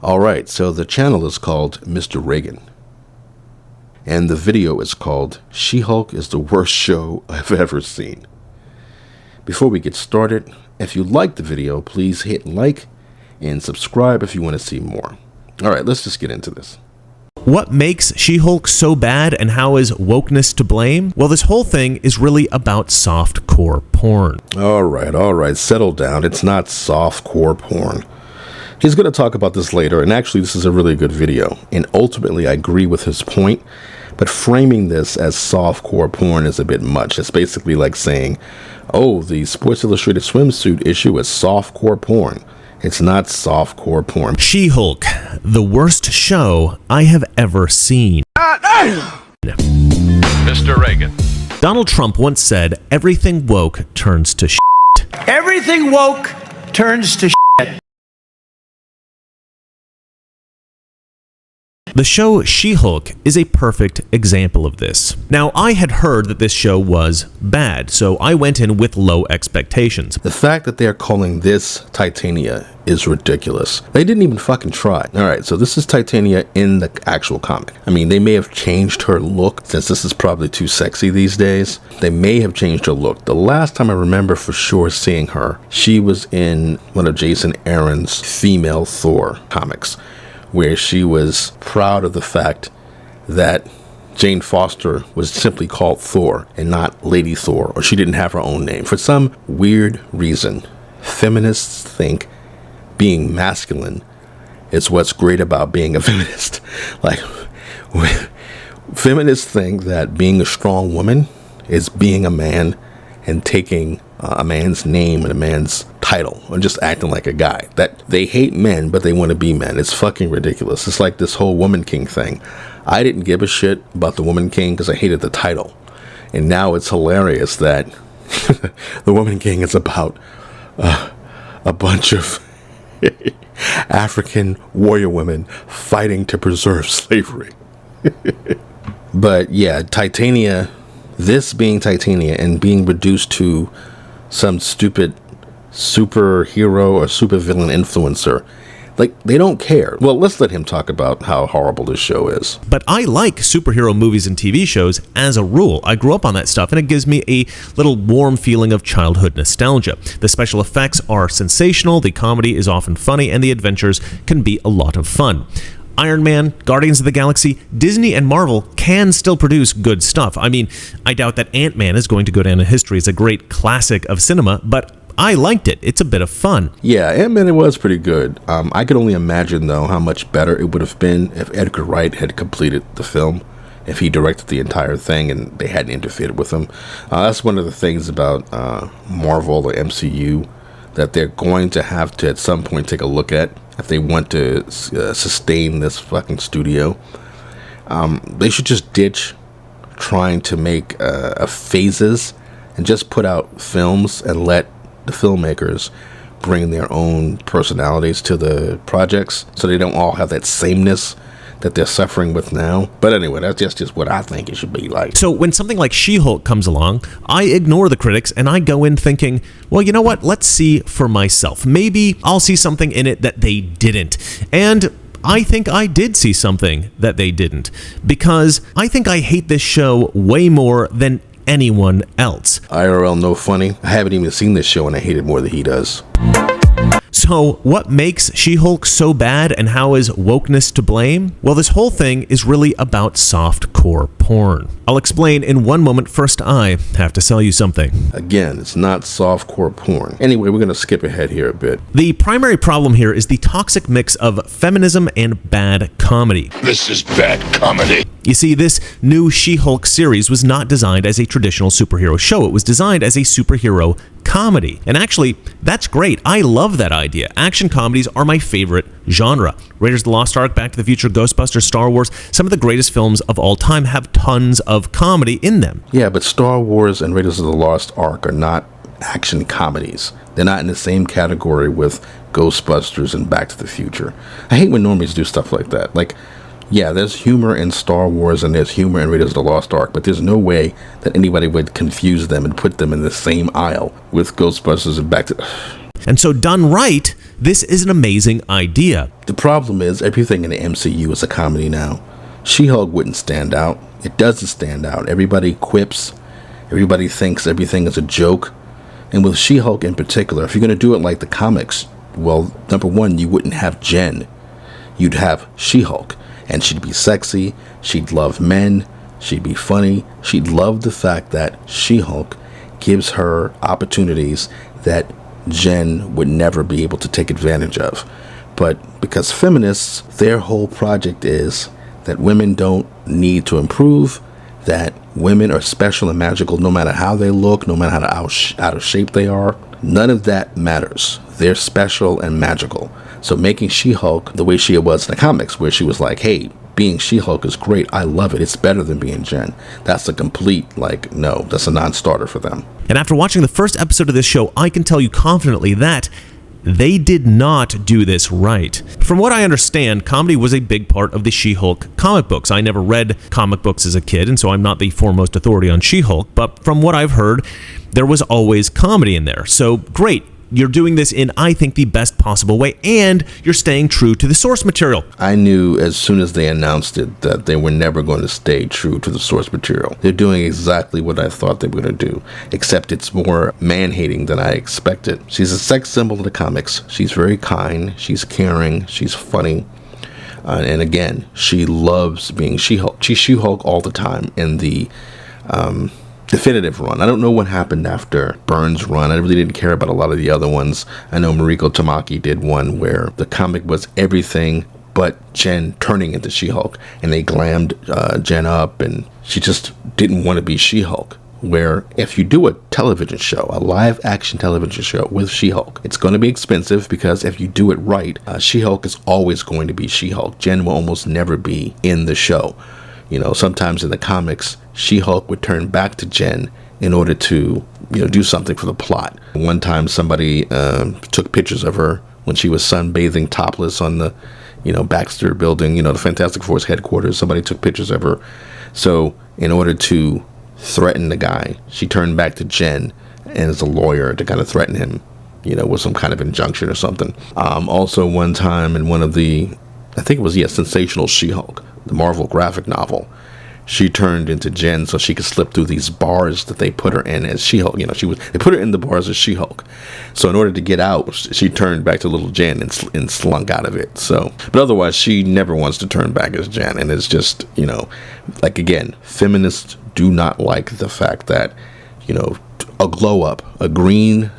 Alright, so the channel is called Mr. Reagan. And the video is called She-Hulk is the worst show I've ever seen. Before we get started, if you liked the video, please hit like and subscribe if you want to see more. Alright, let's just get into this. What makes She-Hulk so bad and how is wokeness to blame? Well, this whole thing is really about softcore porn. Alright, settle down. It's not softcore porn. He's going to talk about this later, and actually this is a really good video. And ultimately I agree with his point, but framing this as softcore porn is a bit much. It's basically like saying, oh, the Sports Illustrated swimsuit issue is softcore porn. It's not softcore porn. She-Hulk, the worst show I have ever seen. Mr. Reagan. Donald Trump once said, everything woke turns to shit. Everything woke turns to shit. The show She-Hulk is a perfect example of this. Now, I had heard that this show was bad, so I went in with low expectations. The fact that they're calling this Titania is ridiculous. They didn't even fucking try. Alright, so this is Titania in the actual comic. I mean, they may have changed her look, since this is probably too sexy these days. They may have changed her look. The last time I remember for sure seeing her, she was in one of Jason Aaron's female Thor comics, where she was proud of the fact that Jane Foster was simply called Thor and not Lady Thor, or she didn't have her own name. For some weird reason, feminists think being masculine is what's great about being a feminist. Like, feminists think that being a strong woman is being a man and taking a man's name and a man's title, or just acting like a guy. That they hate men, but they want to be men. It's fucking ridiculous. It's like this whole Woman King thing. I didn't give a shit about the Woman King because I hated the title. And now it's hilarious that the Woman King is about a bunch of African warrior women fighting to preserve slavery. But yeah, Titania, this being Titania and being reduced to some stupid superhero or supervillain influencer, like, they don't care. Well, let's let him talk about how horrible this show is. But I like superhero movies and TV shows as a rule. I grew up on that stuff, and it gives me a little warm feeling of childhood nostalgia. The special effects are sensational, the comedy is often funny, and the adventures can be a lot of fun. Iron Man, Guardians of the Galaxy, Disney and Marvel can still produce good stuff. I mean, I doubt that Ant-Man is going to go down in history as a great classic of cinema, but I liked it. It's a bit of fun. Yeah, Ant-Man, it was pretty good. I could only imagine, though, how much better it would have been if Edgar Wright had completed the film, if he directed the entire thing and they hadn't interfered with him. That's one of the things about Marvel or MCU that they're going to have to, at some point, take a look at if they want to sustain this fucking studio. They should just ditch trying to make phases and just put out films and let the filmmakers bring their own personalities to the projects so they don't all have that sameness that they're suffering with now. But anyway, that's just what I think it should be like. So when something like She-Hulk comes along, I ignore the critics and I go in thinking, well, you know what? Let's see for myself. Maybe I'll see something in it that they didn't. And I think I did see something that they didn't, because I think I hate this show way more than anyone else. IRL no funny. I haven't even seen this show and I hate it more than he does. So what makes She-Hulk so bad and how is wokeness to blame? Well, this whole thing is really about softcore porn. I'll explain in one moment. First, I have to sell you something. Again, it's not softcore porn. Anyway, we're going to skip ahead here a bit. The primary problem here is the toxic mix of feminism and bad comedy. This is bad comedy. You see, this new She-Hulk series was not designed as a traditional superhero show. It was designed as a superhero comedy. And actually, that's great. I love that idea. Action comedies are my favorite genre. Raiders of the Lost Ark, Back to the Future, Ghostbusters, Star Wars, some of the greatest films of all time have tons of comedy in them. Yeah, but Star Wars and Raiders of the Lost Ark are not action comedies. They're not in the same category with Ghostbusters and Back to the Future. I hate when normies do stuff like that. Like, yeah, there's humor in Star Wars and there's humor in Raiders of the Lost Ark, but there's no way that anybody would confuse them and put them in the same aisle with Ghostbusters and Back to... And so done right, This is an amazing idea. The problem is everything in the MCU is a comedy now. She-Hulk wouldn't stand out. It doesn't stand out. Everybody quips. Everybody thinks everything is a joke. And with She-Hulk in particular, if you're going to do it like the comics, well, number one, you wouldn't have Jen. You'd have She-Hulk. And she'd be sexy. She'd love men. She'd be funny. She'd love the fact that She-Hulk gives her opportunities that Jen would never be able to take advantage of. But because feminists, their whole project is that women don't need to improve, that women are special and magical no matter how they look, no matter how out of shape they are. None of that matters. They're special and magical. So making She-Hulk the way she was in the comics, where she was like, hey, being She-Hulk is great. I love it. It's better than being Jen. That's a complete, no, that's a non-starter for them. And after watching the first episode of this show, I can tell you confidently that they did not do this right. From what I understand, comedy was a big part of the She-Hulk comic books. I never read comic books as a kid, and so I'm not the foremost authority on She-Hulk, but from what I've heard, there was always comedy in there. So great. You're doing this in, I think, the best possible way, and you're staying true to the source material. I knew as soon as they announced it that they were never going to stay true to the source material. They're doing exactly what I thought they were going to do, except it's more man-hating than I expected. She's a sex symbol in the comics. She's very kind. She's caring. She's funny. And again, she loves being She-Hulk. She's She-Hulk all the time in the definitive run. I don't know what happened after Byrne's run. I really didn't care about a lot of the other ones. I know Mariko Tamaki did one where the comic was everything but Jen turning into She-Hulk, and they glammed Jen up, and she just didn't want to be She-Hulk. Where if you do a television show, a live action television show with She-Hulk, it's going to be expensive because if you do it right, She-Hulk is always going to be She-Hulk. Jen will almost never be in the show. You know, sometimes in the comics, She-Hulk would turn back to Jen in order to, do something for the plot. One time somebody took pictures of her when she was sunbathing topless on the, Baxter building, the Fantastic Four's headquarters. Somebody took pictures of her. So in order to threaten the guy, she turned back to Jen and as a lawyer to kind of threaten him, with some kind of injunction or something. Also one time in one of the, I think it was, Sensational She-Hulk, the Marvel graphic novel, she turned into Jen so she could slip through these bars that they put her in as She-Hulk. They put her in the bars as She-Hulk. So in order to get out, she turned back to little Jen and slunk out of it. So, but otherwise, she never wants to turn back as Jen. And it's just, again, feminists do not like the fact that, a glow up, a green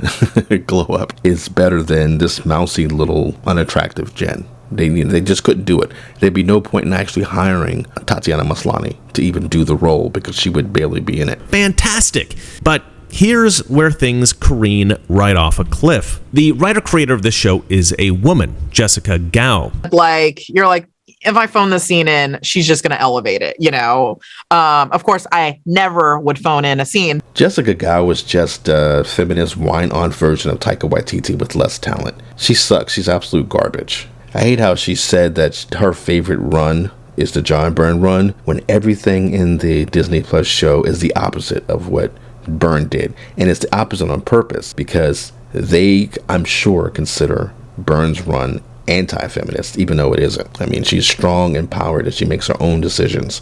glow up is better than this mousy little unattractive Jen. They just couldn't do it. There'd be no point in actually hiring Tatiana Maslany to even do the role because she would barely be in it. Fantastic. But here's where things careen right off a cliff. The writer-creator of this show is a woman, Jessica Gao. You're like, if I phone the scene in, she's just going to elevate it, Of course, I never would phone in a scene. Jessica Gao was just a feminist whine-on version of Taika Waititi with less talent. She sucks. She's absolute garbage. I hate how she said that her favorite run is the John Byrne run, when everything in the Disney Plus show is the opposite of what Byrne did. And it's the opposite on purpose because they, I'm sure, consider Byrne's run anti-feminist, even though it isn't. I mean, she's strong, empowered, and she makes her own decisions.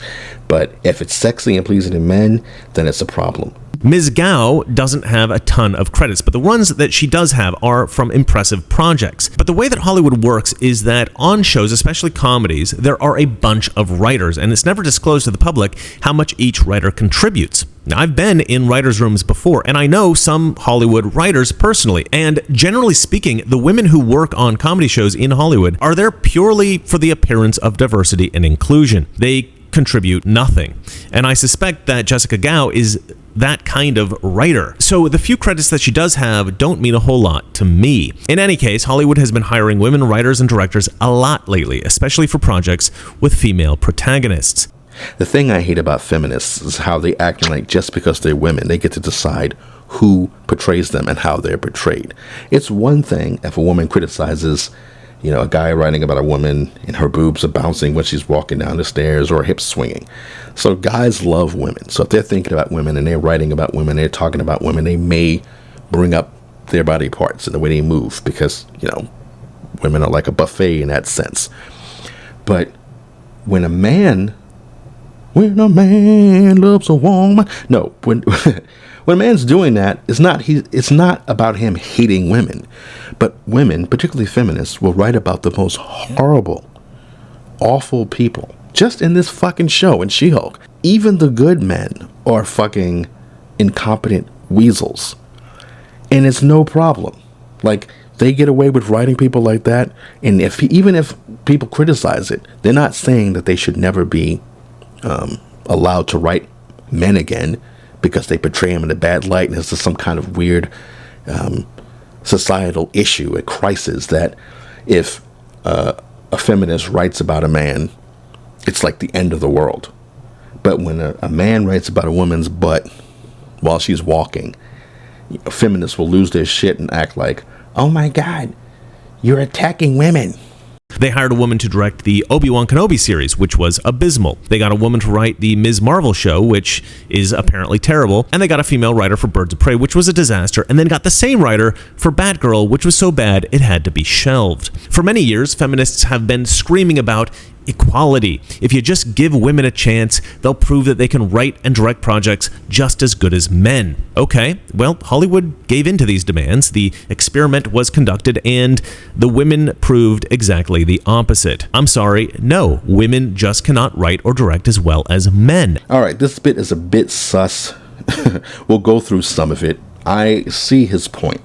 But if it's sexy and pleasing to men, then it's a problem. Ms. Gao doesn't have a ton of credits, but the ones that she does have are from impressive projects. But the way that Hollywood works is that on shows, especially comedies, there are a bunch of writers, and it's never disclosed to the public how much each writer contributes. Now, I've been in writers' rooms before, and I know some Hollywood writers personally, and generally speaking, the women who work on comedy shows in Hollywood are there purely for the appearance of diversity and inclusion. They contribute nothing. And I suspect that Jessica Gao is that kind of writer. So the few credits that she does have don't mean a whole lot to me. In any case, Hollywood has been hiring women writers and directors a lot lately, especially for projects with female protagonists. The thing I hate about feminists is how they act like just because they're women, they get to decide who portrays them and how they're portrayed. It's one thing if a woman criticizes, a guy writing about a woman and her boobs are bouncing when she's walking down the stairs or her hips swinging. So guys love women. So if they're thinking about women and they're writing about women, they're talking about women, they may bring up their body parts and the way they move because, women are like a buffet in that sense. But when a man loves a woman, no, when when a man's doing that, it's not about him hating women, but women, particularly feminists, will write about the most horrible, awful people. Just in this fucking show in She-Hulk, even the good men are fucking incompetent weasels, and it's no problem. Like, they get away with writing people like that, and even if people criticize it, they're not saying that they should never be allowed to write men again because they portray them in a bad light, and this is some kind of weird societal issue, a crisis, that if a feminist writes about a man, it's like the end of the world. But when a man writes about a woman's butt while she's walking, feminists will lose their shit and act like, oh my God, you're attacking women. They hired a woman to direct the Obi-Wan Kenobi series, which was abysmal. They got a woman to write the Ms. Marvel show, which is apparently terrible. And they got a female writer for Birds of Prey, which was a disaster. And then got the same writer for Batgirl, which was so bad it had to be shelved. For many years, feminists have been screaming about equality. If you just give women a chance, they'll prove that they can write and direct projects just as good as men. Okay, well, Hollywood gave in to these demands. The experiment was conducted, and the women proved exactly the opposite. I'm sorry, no, women just cannot write or direct as well as men. All right, this bit is a bit sus. We'll go through some of it. I see his point,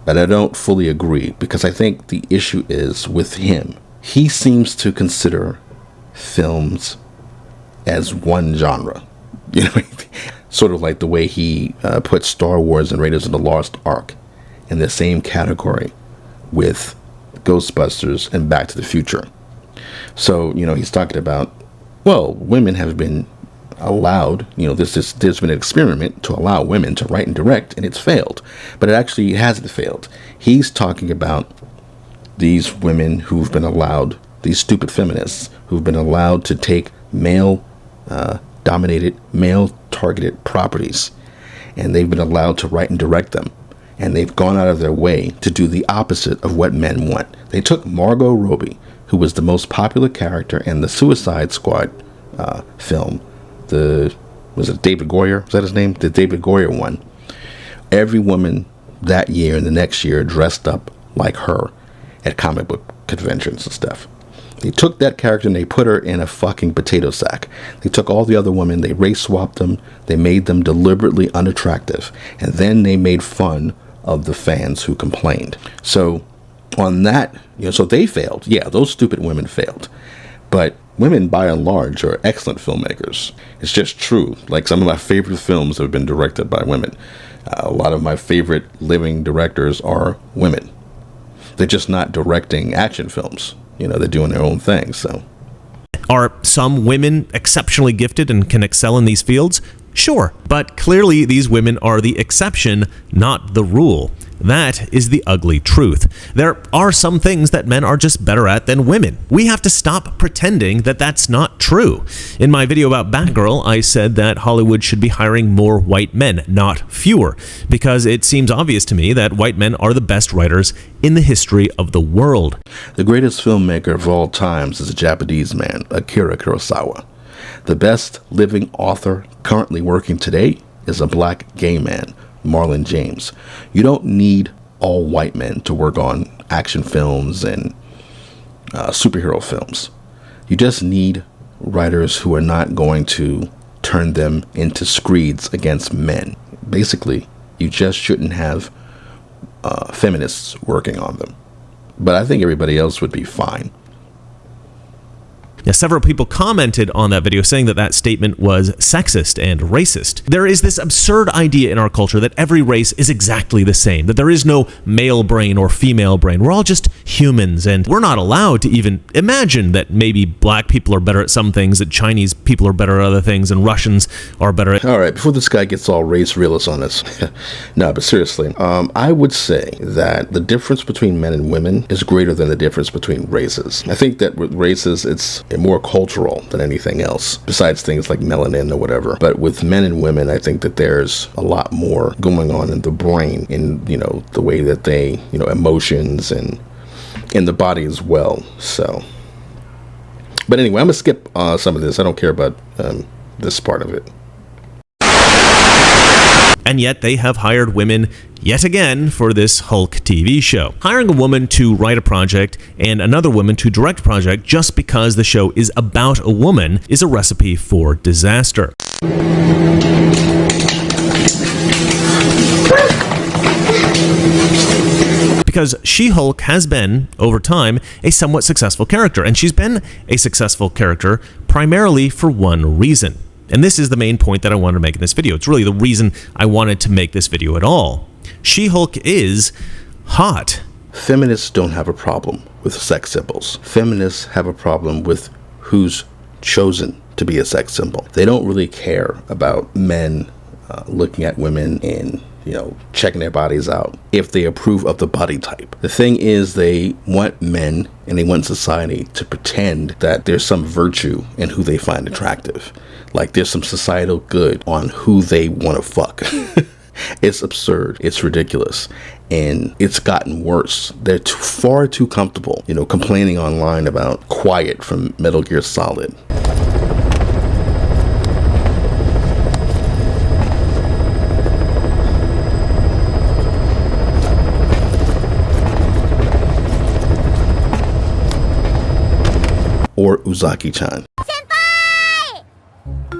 but I don't fully agree, because I think the issue is with him. He seems to consider films as one genre, you know, sort of like the way he put Star Wars and Raiders of the Lost Ark in the same category with Ghostbusters and Back to the Future. So, you know, he's talking about, well, women have been allowed, you know, there's been an experiment to allow women to write and direct, and it's failed, but it actually hasn't failed. He's talking about these women who've been allowed, these stupid feminists who've been allowed to take male-dominated, male-targeted properties, and they've been allowed to write and direct them, and they've gone out of their way to do the opposite of what men want. They took Margot Robbie, who was the most popular character in the Suicide Squad film. Was it David Goyer? Was that his name? The David Goyer one. Every woman that year and the next year dressed up like her at comic book conventions and stuff. They took that character and they put her in a fucking potato sack. They took all the other women, they race swapped them, they made them deliberately unattractive, and then they made fun of the fans who complained. So on that, you know, so they failed. Yeah, those stupid women failed. But women, by and large, are excellent filmmakers. It's just true. Like, some of my favorite films have been directed by women. A lot of my favorite living directors are women. They're just not directing action films. You know, they're doing their own thing, so. Are some women exceptionally gifted and can excel in these fields? Sure, but clearly these women are the exception, not the rule. That is the ugly truth. There are some things that men are just better at than women. We have to stop pretending that that's not true. In my video about Batgirl, I said that Hollywood should be hiring more white men, not fewer, because it seems obvious to me that white men are the best writers in the history of the world. The greatest filmmaker of all times is a Japanese man, Akira Kurosawa. The best living author currently working today is a black gay man, Marlon James. You don't need all white men to work on action films and superhero films. You just need writers who are not going to turn them into screeds against men. Basically, you just shouldn't have feminists working on them. But I think everybody else would be fine. Now, several people commented on that video saying that that statement was sexist and racist. There is this absurd idea in our culture that every race is exactly the same, that there is no male brain or female brain. We're all just humans, and we're not allowed to even imagine that maybe black people are better at some things, that Chinese people are better at other things, and Russians are better at... All right, before this guy gets all race realist on us. No, but seriously, I would say that the difference between men and women is greater than the difference between races. I think that with races, it's more cultural than anything else, besides things like melanin or whatever. But with men and women, I think that there's a lot more going on in the brain, in, you know, the way that they, you know, emotions and in the body as well. So, but anyway, I'm gonna skip some of this. I don't care about this part of it. And yet they have hired women yet again for this Hulk TV show. Hiring a woman to write a project and another woman to direct a project just because the show is about a woman is a recipe for disaster. Because She-Hulk has been, over time, a somewhat successful character, and she's been a successful character primarily for one reason. And this is the main point that I wanted to make in this video. It's really the reason I wanted to make this video at all. She-Hulk is hot. Feminists don't have a problem with sex symbols. Feminists have a problem with who's chosen to be a sex symbol. They don't really care about men looking at women and, checking their bodies out if they approve of the body type. The thing is, they want men and they want society to pretend that there's some virtue in who they find attractive. Like there's some societal good on who they want to fuck. It's absurd. It's ridiculous. And it's gotten worse. They're far too comfortable, complaining online about Quiet from Metal Gear Solid. Or Uzaki-chan. Senpai!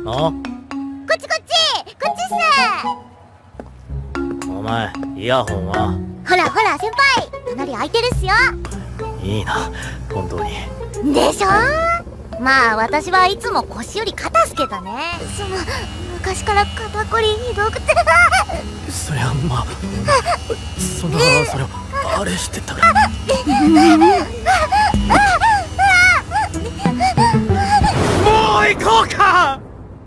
あ、こっちこっちこっちっす。お前イヤホンはほらほら先輩、隣空いてるっすよ。いいな、本当に。でしょ。まあ私はいつも腰より肩っすけどね。昔から肩こりひどくて。そりゃまあ、それあれしてたら。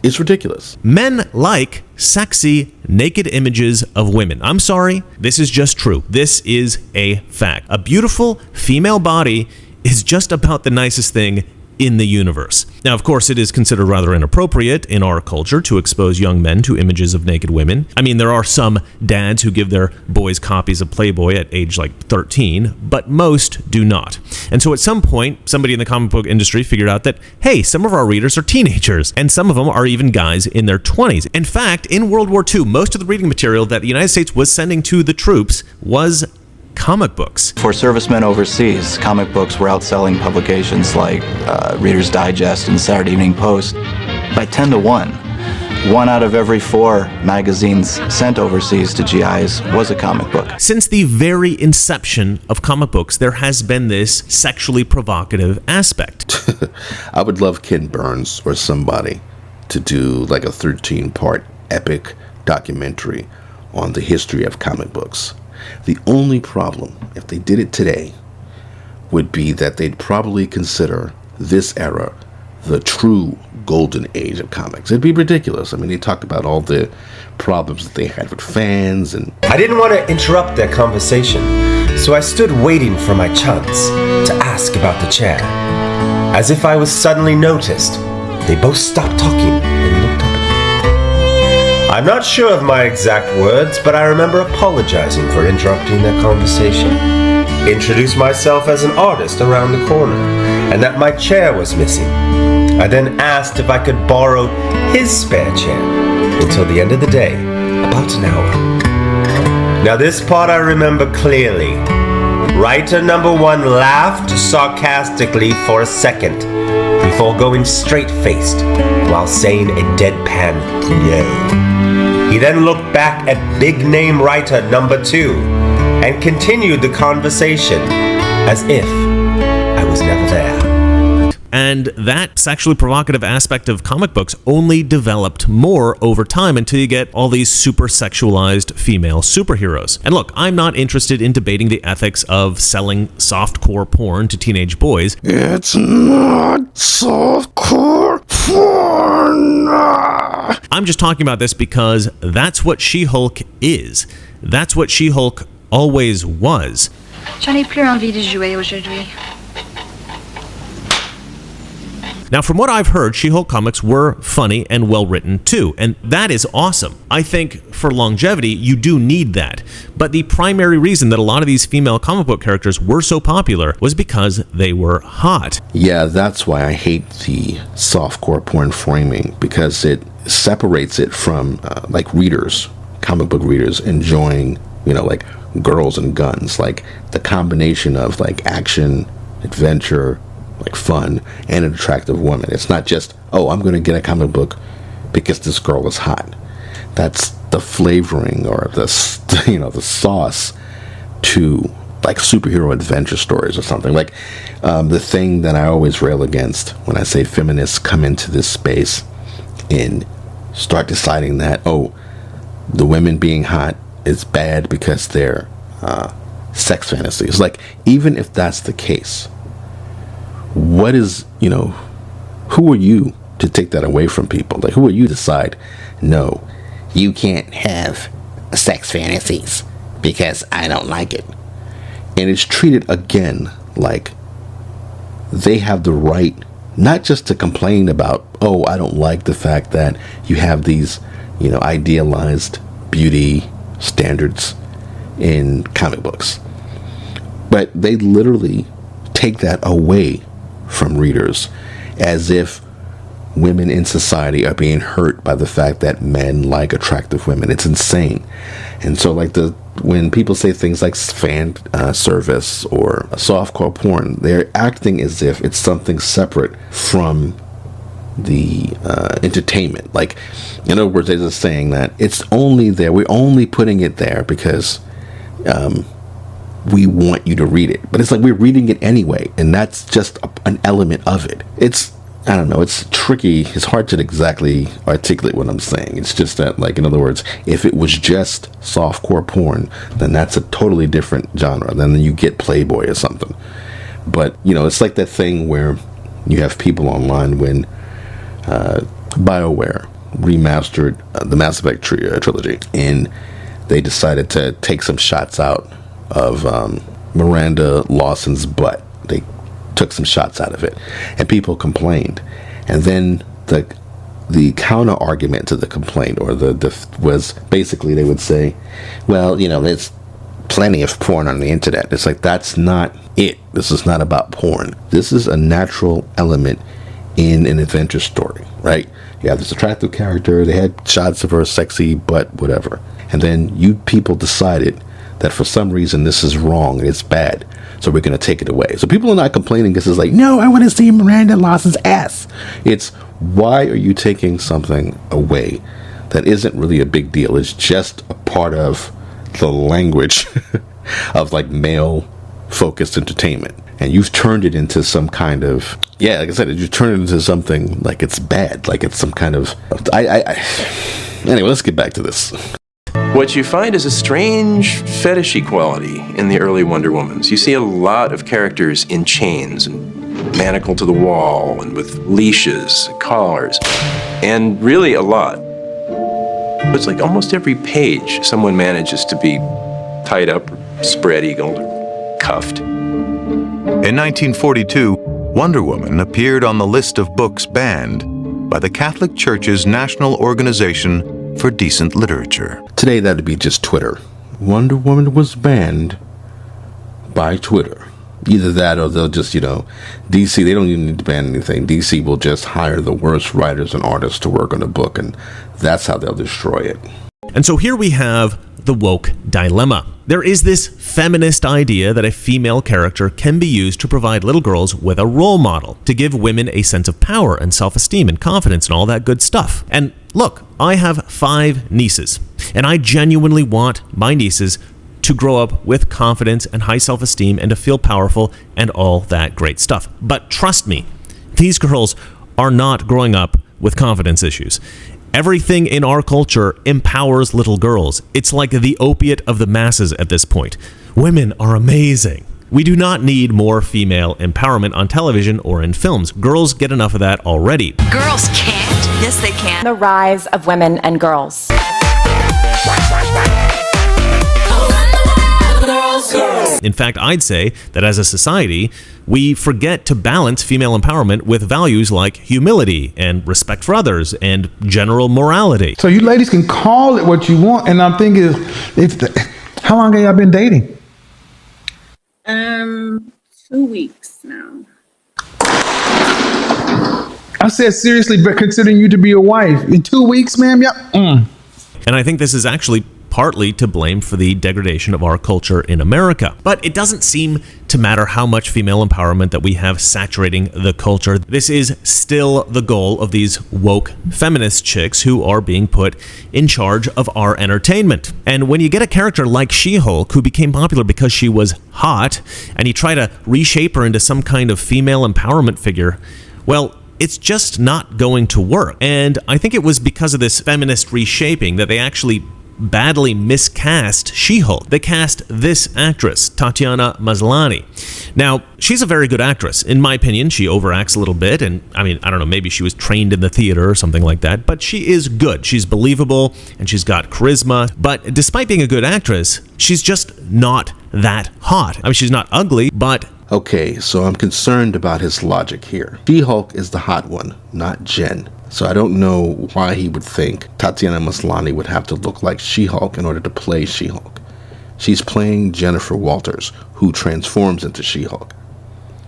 It's ridiculous. Men like sexy, naked images of women. I'm sorry, this is just true. This is a fact. A beautiful female body is just about the nicest thing in the universe. Now, of course, it is considered rather inappropriate in our culture to expose young men to images of naked women. I mean, there are some dads who give their boys copies of Playboy at age like 13, but most do not. And so at some point, somebody in the comic book industry figured out that, hey, some of our readers are teenagers, and some of them are even guys in their 20s. In fact, in World War II, most of the reading material that the United States was sending to the troops was comic books. For servicemen overseas, comic books were outselling publications like Reader's Digest and Saturday Evening Post by 10 to 1. 1 out of every 4 magazines sent overseas to GIs was a comic book. Since the very inception of comic books, there has been this sexually provocative aspect. I would love Ken Burns or somebody to do like a 13-part epic documentary on the history of comic books. The only problem, if they did it today, would be that they'd probably consider this era the true golden age of comics. It'd be ridiculous. I mean, they talk about all the problems that they had with fans and... I didn't want to interrupt their conversation, so I stood waiting for my chance to ask about the chair. As if I was suddenly noticed, they both stopped talking and looked up at me. I'm not sure of my exact words, but I remember apologizing for interrupting their conversation. Introduced myself as an artist around the corner, and that my chair was missing. I then asked if I could borrow his spare chair until the end of the day, about an hour. Now this part I remember clearly. Writer number 1 laughed sarcastically for a second before going straight-faced while saying a deadpan no. He then looked back at big-name writer number 2 and continued the conversation as if I was never there. And that sexually provocative aspect of comic books only developed more over time until you get all these super sexualized female superheroes. And look, I'm not interested in debating the ethics of selling softcore porn to teenage boys. It's not softcore porn. I'm just talking about this because that's what She-Hulk is. That's what She-Hulk always was. J'en ai plus envie de jouer aujourd'hui. Now, from what I've heard, She-Hulk comics were funny and well-written too, and that is awesome. I think for longevity, you do need that. But the primary reason that a lot of these female comic book characters were so popular was because they were hot. Yeah, that's why I hate the softcore porn framing, because it separates it from like readers, comic book readers enjoying, like girls and guns, like the combination of like action, adventure, like fun, and an attractive woman. It's not just, oh, I'm going to get a comic book because this girl is hot. That's the flavoring or the sauce to like superhero adventure stories or something. Like the thing that I always rail against when I say feminists come into this space and start deciding that, oh, the women being hot is bad because they're sex fantasies. Like, even if that's the case, what is, who are you to take that away from people? Like, who are you to decide, no, you can't have sex fantasies because I don't like it? And it's treated again like they have the right not just to complain about, oh, I don't like the fact that you have these, idealized beauty standards in comic books, but they literally take that away from readers as if women in society are being hurt by the fact that men like attractive women. It's insane. And so like when people say things like fan service or softcore porn, they're acting as if it's something separate from the entertainment. Like, in other words, they're just saying that it's only there, we're only putting it there because we want you to read it. But it's like we're reading it anyway, and that's just an element of it. I don't know, it's tricky. It's hard to exactly articulate what I'm saying. It's just that, like, in other words, if it was just softcore porn, then that's a totally different genre. Then you get Playboy or something. But, it's like that thing where you have people online when BioWare remastered the Mass Effect trilogy, and they decided to take some shots out of Miranda Lawson's butt. They took some shots out of it, and people complained. And then the counter argument to the complaint, or was basically they would say, well, there's plenty of porn on the internet. It's like, that's not it. This is not about porn. This is a natural element in an adventure story, right? You have this attractive character, they had shots of her sexy butt, whatever, and then you people decided that for some reason this is wrong and it's bad, so we're going to take it away. So people are not complaining because it's like, no, I want to see Miranda Lawson's ass. It's, why are you taking something away that isn't really a big deal? It's just a part of the language of like male focused entertainment, and you've turned it into some kind of, like I said, you've turned it into something like it's bad, like it's some kind of anyway, let's get back to this. What you find is a strange fetishy quality in the early Wonder Womans. You see a lot of characters in chains and manacled to the wall and with leashes, collars, and really a lot. It's like almost every page someone manages to be tied up, or spread-eagled, or cuffed. In 1942, Wonder Woman appeared on the list of books banned by the Catholic Church's National Organization for Decent Literature. Today that'd be just Twitter. Wonder Woman was banned by Twitter. Either that or they'll just, DC, they don't even need to ban anything. DC will just hire the worst writers and artists to work on a book, and that's how they'll destroy it. And so here we have the woke dilemma. There is this feminist idea that a female character can be used to provide little girls with a role model, to give women a sense of power and self-esteem and confidence and all that good stuff. And look, I have 5 nieces, and I genuinely want my nieces to grow up with confidence and high self-esteem and to feel powerful and all that great stuff. But trust me, these girls are not growing up with confidence issues. Everything in our culture empowers little girls. It's like the opiate of the masses at this point. Women are amazing. We do not need more female empowerment on television or in films. Girls get enough of that already. Girls can't. Yes, they can. The rise of women and girls. In fact, I'd say that as a society, we forget to balance female empowerment with values like humility and respect for others and general morality. So you ladies can call it what you want, and I'm thinking, how long have y'all been dating? 2 weeks now. I said seriously, but considering you to be a wife in 2 weeks, ma'am. Yep. And I think this is actually partly to blame for the degradation of our culture in America. But it doesn't seem to matter how much female empowerment that we have saturating the culture. This is still the goal of these woke feminist chicks who are being put in charge of our entertainment. And when you get a character like She-Hulk, who became popular because she was hot, and you try to reshape her into some kind of female empowerment figure, well, it's just not going to work. And I think it was because of this feminist reshaping that they actually badly miscast She-Hulk. They cast this actress, Tatiana Maslany. Now, she's a very good actress. In my opinion, she overacts a little bit, and I mean, I don't know, maybe she was trained in the theater or something like that, but she is good. She's believable, and she's got charisma. But despite being a good actress, she's just not that hot. I mean, she's not ugly, but... Okay, so I'm concerned about his logic here. She-Hulk is the hot one, not Jen. So I don't know why he would think Tatiana Maslany would have to look like She-Hulk in order to play She-Hulk. She's playing Jennifer Walters, who transforms into She-Hulk.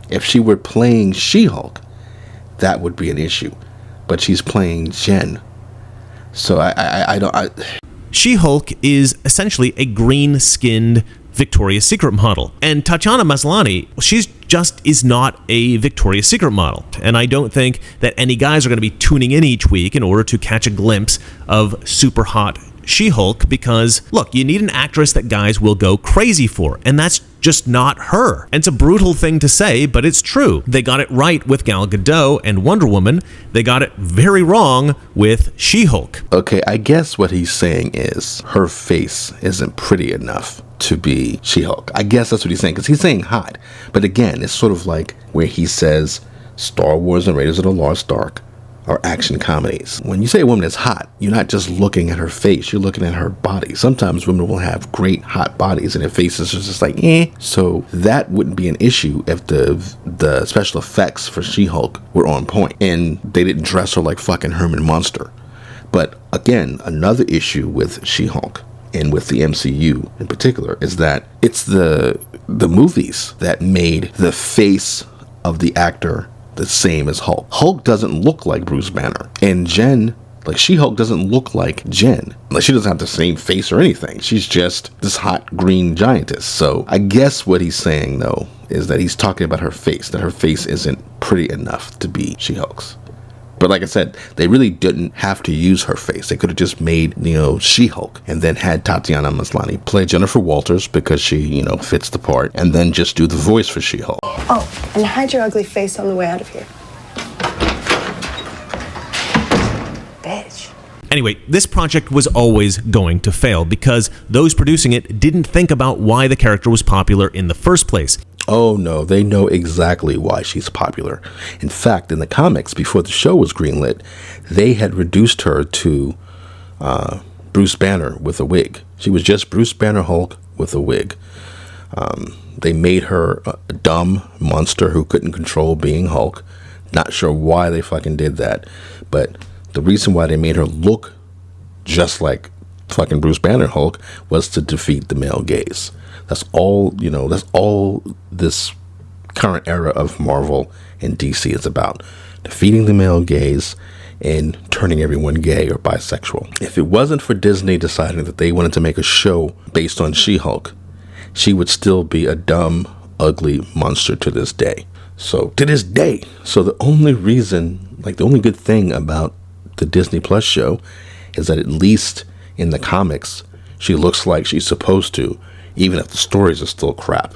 If she were playing She-Hulk, that would be an issue. But she's playing Jen. So I don't... She-Hulk is essentially a green-skinned Victoria's Secret model. And Tatiana Maslany, she's just is not a Victoria's Secret model. And I don't think that any guys are going to be tuning in each week in order to catch a glimpse of super hot She-Hulk because, look, you need an actress that guys will go crazy for, and that's just not her. And it's a brutal thing to say, but it's true. They got it right with Gal Gadot and Wonder Woman. They got it very wrong with She-Hulk. Okay, I guess what he's saying is her face isn't pretty enough to be She-Hulk. I guess that's what he's saying, because he's saying hot. But again, it's sort of like where he says Star Wars and Raiders of the Lost Ark are action comedies. When you say a woman is hot, you're not just looking at her face, you're looking at her body. Sometimes women will have great hot bodies and their faces are just like, eh. So that wouldn't be an issue if the special effects for She-Hulk were on point and they didn't dress her like fucking Herman Munster. But again, another issue with She-Hulk and with the MCU in particular is that it's the movies that made the face of the actor the same as Hulk. Hulk doesn't look like Bruce Banner, and Jen, like She-Hulk, doesn't look like Jen. Like, she doesn't have the same face or anything. She's just this hot green giantess. So I guess what he's saying though is that he's talking about her face, that her face isn't pretty enough to be She-Hulk's. But like I said, they really didn't have to use her face. They could have just made, She-Hulk and then had Tatiana Maslany play Jennifer Walters because she, fits the part, and then just do the voice for She-Hulk. Oh, and hide your ugly face on the way out of here. Bitch. Anyway, this project was always going to fail because those producing it didn't think about why the character was popular in the first place. Oh no, they know exactly why she's popular. In fact, in the comics, before the show was greenlit, they had reduced her to Bruce Banner with a wig. She was just Bruce Banner Hulk with a wig. They made her a dumb monster who couldn't control being Hulk. Not sure why they fucking did that, but the reason why they made her look just like fucking Bruce Banner Hulk was to defeat the male gaze. That's all, that's all this current era of Marvel and DC is about. Defeating the male gaze and turning everyone gay or bisexual. If it wasn't for Disney deciding that they wanted to make a show based on She-Hulk, she would still be a dumb, ugly monster to this day. So, to this day. So the only reason, the only good thing about the Disney Plus show is that at least in the comics, she looks like she's supposed to, even if the stories are still crap.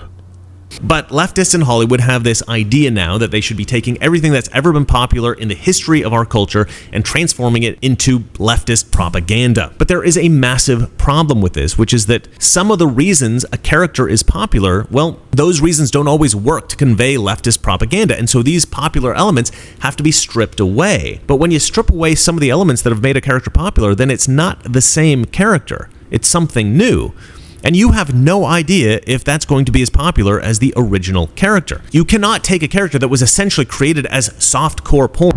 But leftists in Hollywood have this idea now that they should be taking everything that's ever been popular in the history of our culture and transforming it into leftist propaganda. But there is a massive problem with this, which is that some of the reasons a character is popular, well, those reasons don't always work to convey leftist propaganda, and so these popular elements have to be stripped away. But when you strip away some of the elements that have made a character popular, then it's not the same character. It's something new. And you have no idea if that's going to be as popular as the original character. You cannot take a character that was essentially created as softcore porn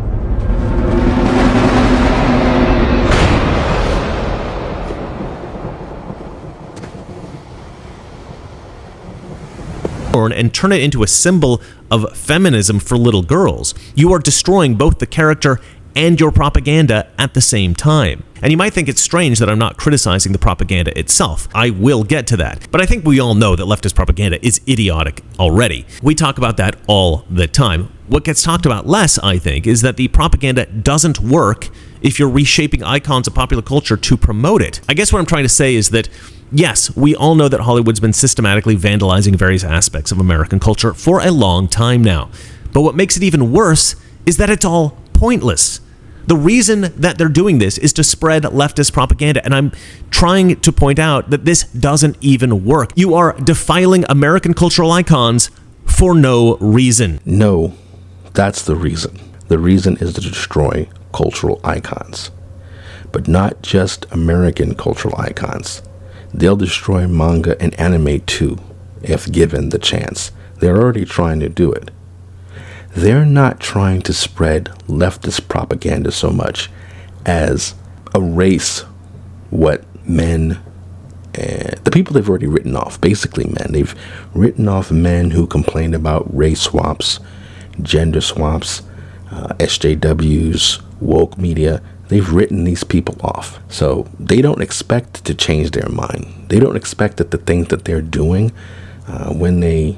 and turn it into a symbol of feminism for little girls. You are destroying both the character and your propaganda at the same time. And you might think it's strange that I'm not criticizing the propaganda itself. I will get to that. But I think we all know that leftist propaganda is idiotic already. We talk about that all the time. What gets talked about less, I think, is that the propaganda doesn't work if you're reshaping icons of popular culture to promote it. I guess what I'm trying to say is that yes, we all know that Hollywood's been systematically vandalizing various aspects of American culture for a long time now. But what makes it even worse is that it's all pointless. The reason that they're doing this is to spread leftist propaganda, and I'm trying to point out that this doesn't even work. You are defiling American cultural icons for no reason. No, that's the reason. The reason is to destroy cultural icons. But not just American cultural icons. They'll destroy manga and anime too, if given the chance. They're already trying to do it. They're not trying to spread leftist propaganda so much as erase what men, the people they've already written off, basically men. They've written off men who complain about race swaps, gender swaps, SJWs, woke media. They've written these people off. So they don't expect to change their mind. They don't expect that the things that they're doing when they,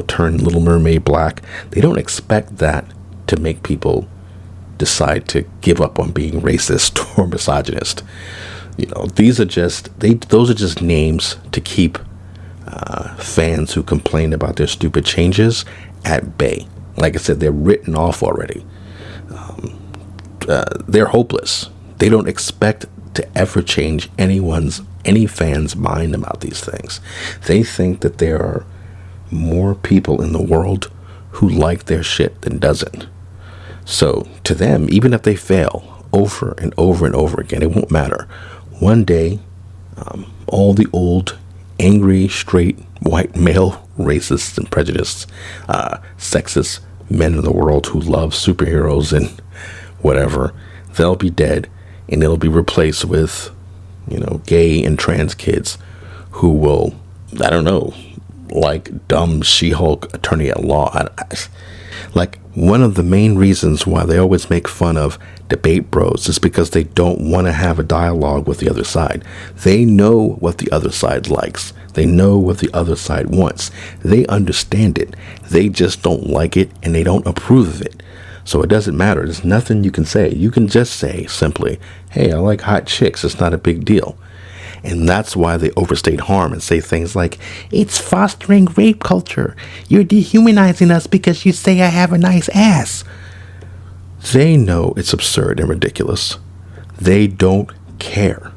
turn Little Mermaid black, they don't expect that to make people decide to give up on being racist or misogynist. These are those are just names to keep fans who complain about their stupid changes at bay. Like I said, they're written off already. They're hopeless. They don't expect to ever change any fan's mind about these things. They think that there are more people in the world who like their shit than doesn't. So to them, even if they fail over and over and over again, it won't matter. One day, all the old, angry, straight, white male racists and prejudiced, sexist men in the world who love superheroes and whatever, they'll be dead, and it'll be replaced with, gay and trans kids who will, I don't know, like dumb She-Hulk attorney at law. Like, one of the main reasons why they always make fun of debate bros is because they don't want to have a dialogue with the other side. They know what the other side likes. They know what the other side wants. They understand it. They just don't like it, and they don't approve of it. So it doesn't matter. There's nothing you can say. You can just say simply, hey, I like hot chicks. It's not a big deal. And that's why they overstate harm and say things like, it's fostering rape culture. You're dehumanizing us because you say I have a nice ass. They know it's absurd and ridiculous. They don't care.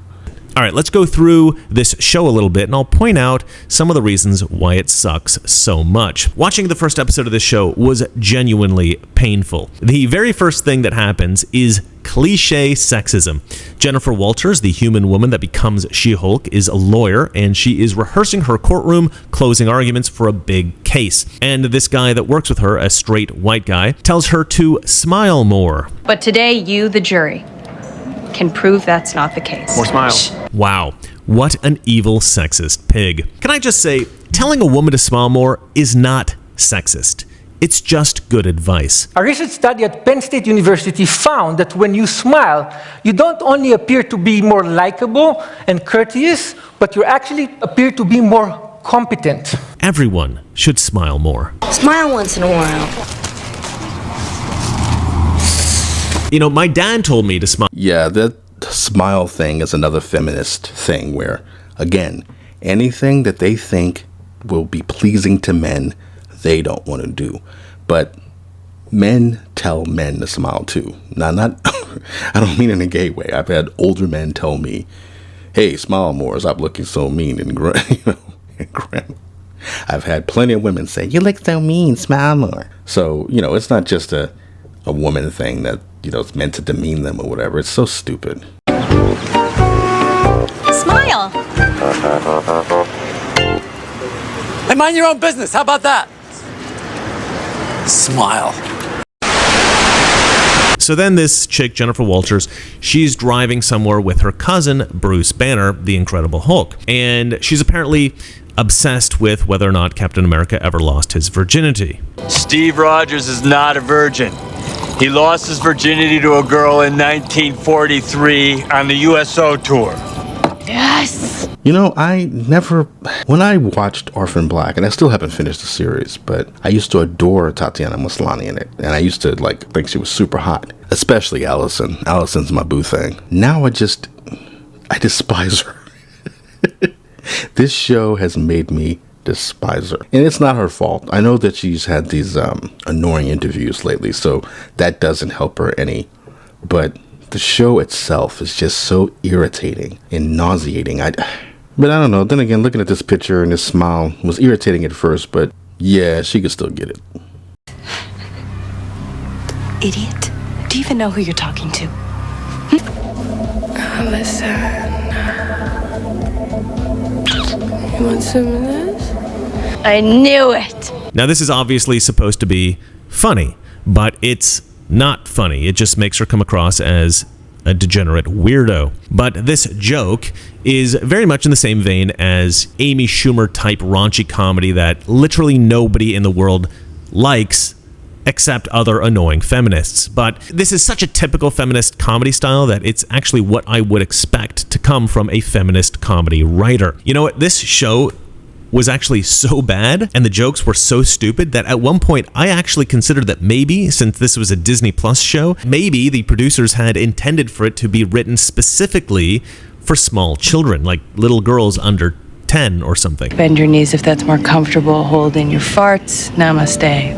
All right, let's go through this show a little bit, and I'll point out some of the reasons why it sucks so much. Watching the first episode of this show was genuinely painful. The very first thing that happens is cliche sexism. Jennifer Walters, the human woman that becomes She-Hulk, is a lawyer, and she is rehearsing her courtroom closing arguments for a big case. And this guy that works with her, a straight white guy, tells her to smile more. But today, you, the jury, can prove that's not the case. More smiles. Wow, what an evil sexist pig. Can I just say, telling a woman to smile more is not sexist. It's just good advice. A recent study at Penn State University found that when you smile, you don't only appear to be more likable and courteous, but you actually appear to be more competent. Everyone should smile more. Smile once in a while. My dad told me to smile. Yeah, that smile thing is another feminist thing where, again, anything that they think will be pleasing to men, they don't want to do. But men tell men to smile too. Now, I don't mean in a gay way. I've had older men tell me, hey, smile more, stop looking so mean and grim. I've had plenty of women say, you look so mean, smile more. So, it's not just a woman thing that, it's meant to demean them or whatever. It's so stupid. Smile. And mind your own business. How about that? Smile. So then this chick, Jennifer Walters, she's driving somewhere with her cousin, Bruce Banner, the Incredible Hulk. And she's apparently obsessed with whether or not Captain America ever lost his virginity. Steve Rogers is not a virgin. He lost his virginity to a girl in 1943 on the USO tour. Yes! You know, when I watched Orphan Black, and I still haven't finished the series, but I used to adore Tatiana Maslany in it, and I used to think she was super hot, especially Allison. Allison's my boo thing. Now I despise her. This show has made me despise her, and it's not her fault. I know that she's had these annoying interviews lately, so that doesn't help her any, but the show itself is just so irritating and nauseating. But I don't know. Then again, looking at this picture and this smile was irritating at first, but yeah, she could still get it. Idiot. Do you even know who you're talking to? Listen. You want some of this? I knew it! Now, this is obviously supposed to be funny, but it's not funny. It just makes her come across as a degenerate weirdo. But this joke is very much in the same vein as Amy Schumer type raunchy comedy that literally nobody in the world likes except other annoying feminists. But this is such a typical feminist comedy style that it's actually what I would expect to come from a feminist comedy writer. You know what? This show was actually so bad and the jokes were so stupid that at one point I actually considered that maybe, since this was a Disney Plus show, maybe the producers had intended for it to be written specifically for small children, like little girls under 10 or something. Bend your knees if that's more comfortable. Hold in your farts. Namaste.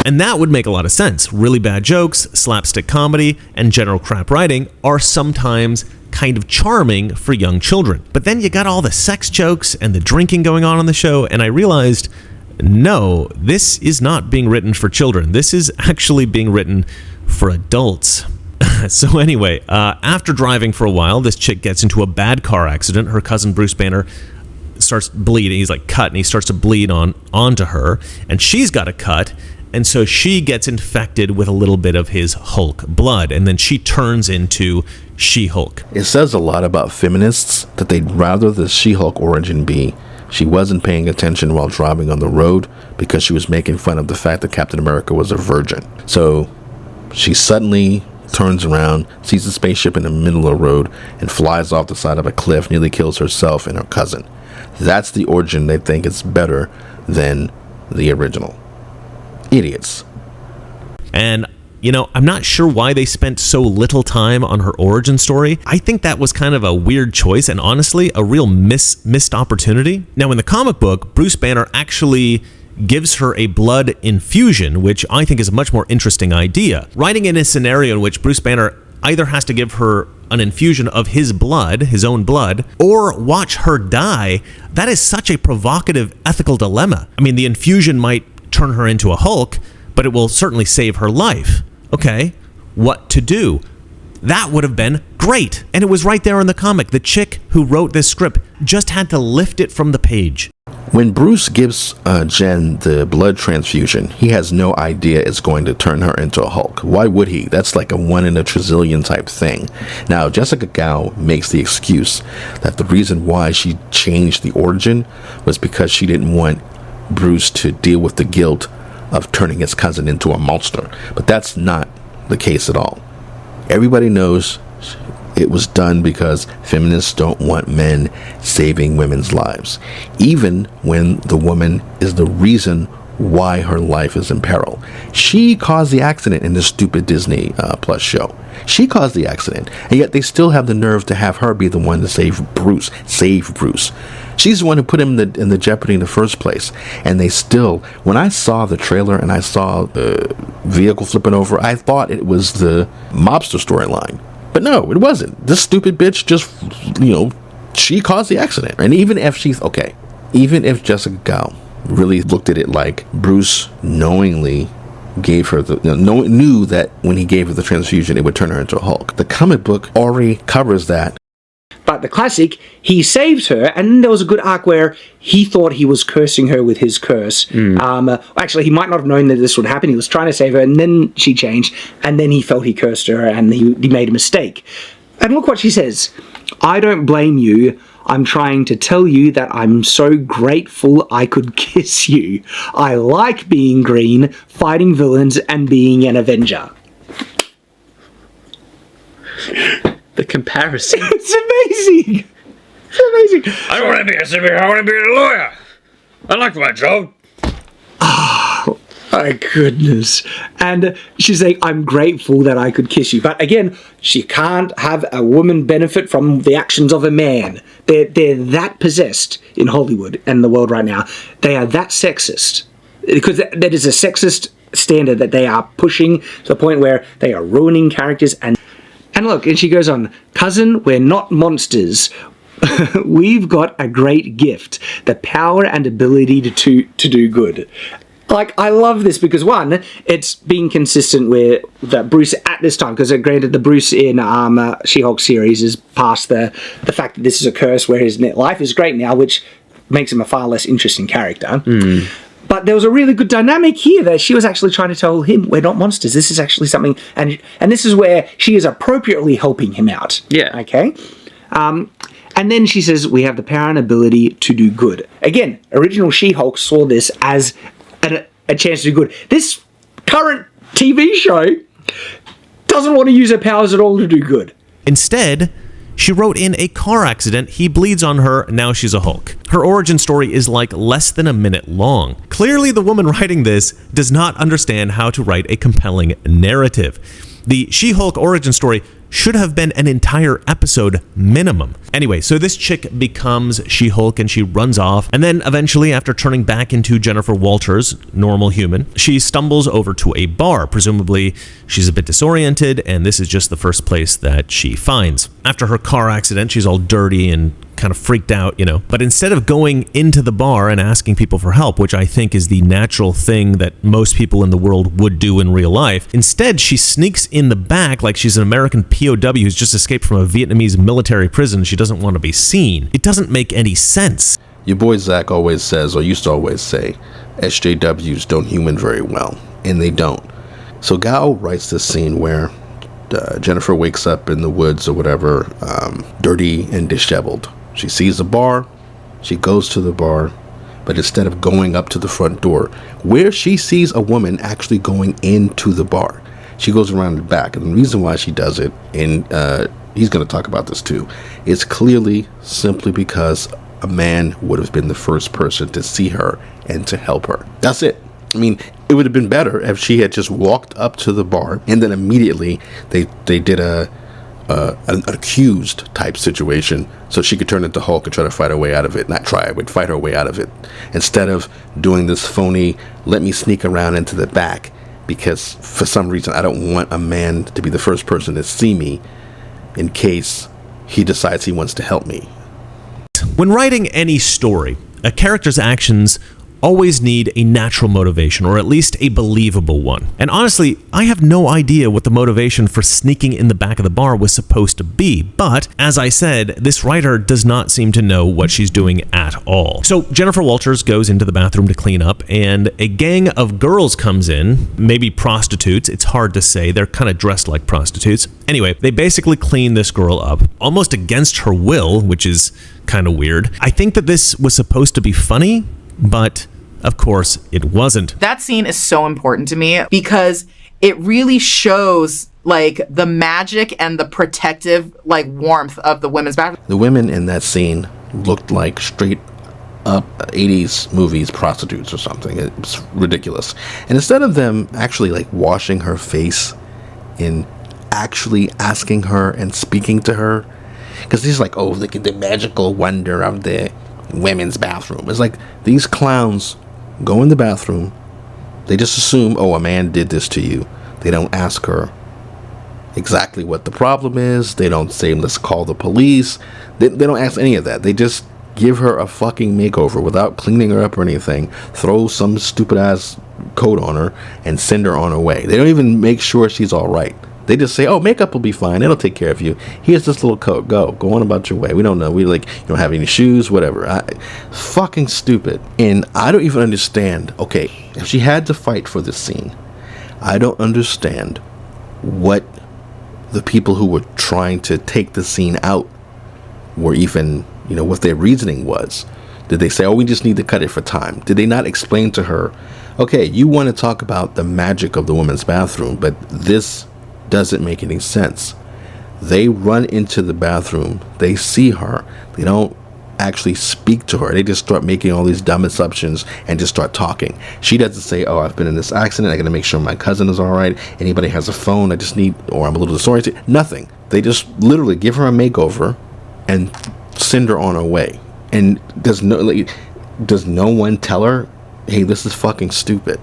And that would make a lot of sense. Really bad jokes, slapstick comedy, and general crap writing are sometimes kind of charming for young children. But then you got all the sex jokes and the drinking going on the show, and I realized, no, this is not being written for children. This is actually being written for adults. So anyway, after driving for a while, this chick gets into a bad car accident. Her cousin Bruce Banner starts bleeding. He's like cut, and he starts to bleed onto her, and she's got a cut. And so she gets infected with a little bit of his Hulk blood, and then she turns into She-Hulk. It says a lot about feminists that they'd rather the She-Hulk origin be she wasn't paying attention while driving on the road because she was making fun of the fact that Captain America was a virgin. So she suddenly turns around, sees a spaceship in the middle of the road, and flies off the side of a cliff, nearly kills herself and her cousin. That's the origin they think is better than the original. Idiots. And, you know, I'm not sure why they spent so little time on her origin story. I think that was kind of a weird choice and honestly a real missed opportunity. Now, in the comic book, Bruce Banner actually gives her a blood infusion, which I think is a much more interesting idea. Writing in a scenario in which Bruce Banner either has to give her an infusion of his blood, his own blood, or watch her die, that is such a provocative ethical dilemma. I mean, the infusion might turn her into a Hulk, but it will certainly save her life. Okay, what to do? That would have been great. And it was right there in the comic. The chick who wrote this script just had to lift it from the page. When Bruce gives Jen the blood transfusion, he has no idea it's going to turn her into a Hulk. Why would he? That's like a 1 in a trillion type thing. Now, Jessica Gao makes the excuse that the reason why she changed the origin was because she didn't want Bruce to deal with the guilt of turning his cousin into a monster. But that's not the case at all. Everybody knows it was done because feminists don't want men saving women's lives, even when the woman is the reason why her life is in peril. She caused the accident in this stupid Disney Plus show. She caused the accident, and yet they still have the nerve to have her be the one to save Bruce. She's the one who put him in the jeopardy in the first place. And they still, when I saw the trailer and I saw the vehicle flipping over, I thought it was the mobster storyline. But no, it wasn't. This stupid bitch just, she caused the accident. And even if Jessica Gao really looked at it like Bruce knowingly gave her knew that when he gave her the transfusion, it would turn her into a Hulk. The comic book already covers that. But the classic, he saved her, and then there was a good arc where he thought he was cursing her with his curse. Actually, he might not have known that this would happen. He was trying to save her, and then she changed, and then he felt he cursed her, and he made a mistake. And look what she says. I don't blame you. I'm trying to tell you that I'm so grateful I could kiss you. I like being green, fighting villains, and being an Avenger. The comparison. It's amazing. It's amazing. I don't want to be a superhero. I want to be a lawyer. I like my job. Oh, my goodness. And she's saying, I'm grateful that I could kiss you. But again, she can't have a woman benefit from the actions of a man. They're that possessed in Hollywood and the world right now. They are that sexist. Because that is a sexist standard that they are pushing to the point where they are ruining characters. And look, and she goes on, cousin, we're not monsters. We've got a great gift, the power and ability to do good. Like, I love this because, one, it's being consistent with that Bruce at this time, because granted, the Bruce in She-Hulk series is past the fact that this is a curse where his life is great now, which makes him a far less interesting character. But there was a really good dynamic here that she was actually trying to tell him, we're not monsters. This is actually something, and this is where she is appropriately helping him out. Yeah. Okay? And then she says, we have the power and ability to do good. Again, original She-Hulk saw this as a chance to do good. This current TV show doesn't want to use her powers at all to do good. Instead, she wrote in a car accident, he bleeds on her, now she's a Hulk. Her origin story is like less than a minute long. Clearly, the woman writing this does not understand how to write a compelling narrative. The She-Hulk origin story should have been an entire episode minimum. Anyway, so this chick becomes She-Hulk and she runs off, and then eventually, after turning back into Jennifer Walters, normal human, she stumbles over to a bar. Presumably, she's a bit disoriented, and this is just the first place that she finds. After her car accident, she's all dirty and kind of freaked out, But instead of going into the bar and asking people for help, which I think is the natural thing that most people in the world would do in real life, instead she sneaks in the back like she's an American POW who's just escaped from a Vietnamese military prison. She doesn't want to be seen. It doesn't make any sense. Your boy Zach always says, or used to always say, SJWs don't human very well, and they don't. So Gal writes this scene where Jennifer wakes up in the woods or whatever, dirty and disheveled. She sees a bar, she goes to the bar, but instead of going up to the front door, where she sees a woman actually going into the bar, she goes around the back. And the reason why she does it, and he's going to talk about this too, is clearly simply because a man would have been the first person to see her and to help her. That's it. I mean, it would have been better if she had just walked up to the bar and then immediately they did an accused type situation so she could turn into Hulk and try to fight her way out of it. Not try, but fight her way out of it. Instead of doing this phony, let me sneak around into the back because for some reason I don't want a man to be the first person to see me in case he decides he wants to help me. When writing any story, a character's actions always need a natural motivation, or at least a believable one. And honestly, I have no idea what the motivation for sneaking in the back of the bar was supposed to be, but as I said, this writer does not seem to know what she's doing at all. So Jennifer Walters goes into the bathroom to clean up, and a gang of girls comes in, maybe prostitutes, it's hard to say, they're kind of dressed like prostitutes. Anyway, they basically clean this girl up, almost against her will, which is kind of weird. I think that this was supposed to be funny, but of course, it wasn't. That scene is so important to me because it really shows like the magic and the protective like warmth of the women's bathroom. The women in that scene looked like straight up 80s movies prostitutes or something. It was ridiculous. And instead of them actually like washing her face and actually asking her and speaking to her, because this is like, oh, look at the magical wonder of the women's bathroom. It's like these clowns go in the bathroom, they just assume, oh, a man did this to you. They don't ask her exactly what the problem is. They don't say, let's call the police. They don't ask any of that. They just give her a fucking makeover without cleaning her up or anything, throw some stupid ass coat on her, and send her on her way. They don't even make sure she's all right. They just say, oh, makeup will be fine. It'll take care of you. Here's this little coat. Go on about your way. We don't know. We you don't have any shoes, whatever. Fucking stupid. And I don't even understand. Okay, if she had to fight for this scene, I don't understand what the people who were trying to take the scene out were even, what their reasoning was. Did they say, oh, we just need to cut it for time? Did they not explain to her, okay, you want to talk about the magic of the women's bathroom, but this doesn't make any sense. They run into the bathroom, they see her, they don't actually speak to her, they just start making all these dumb assumptions and just start talking. She doesn't say, oh, I've been in this accident, I gotta make sure my cousin is all right, anybody has a phone, or I'm a little disoriented. Nothing. They just literally give her a makeover and send her on her way. And does no one tell her, hey, this is fucking stupid?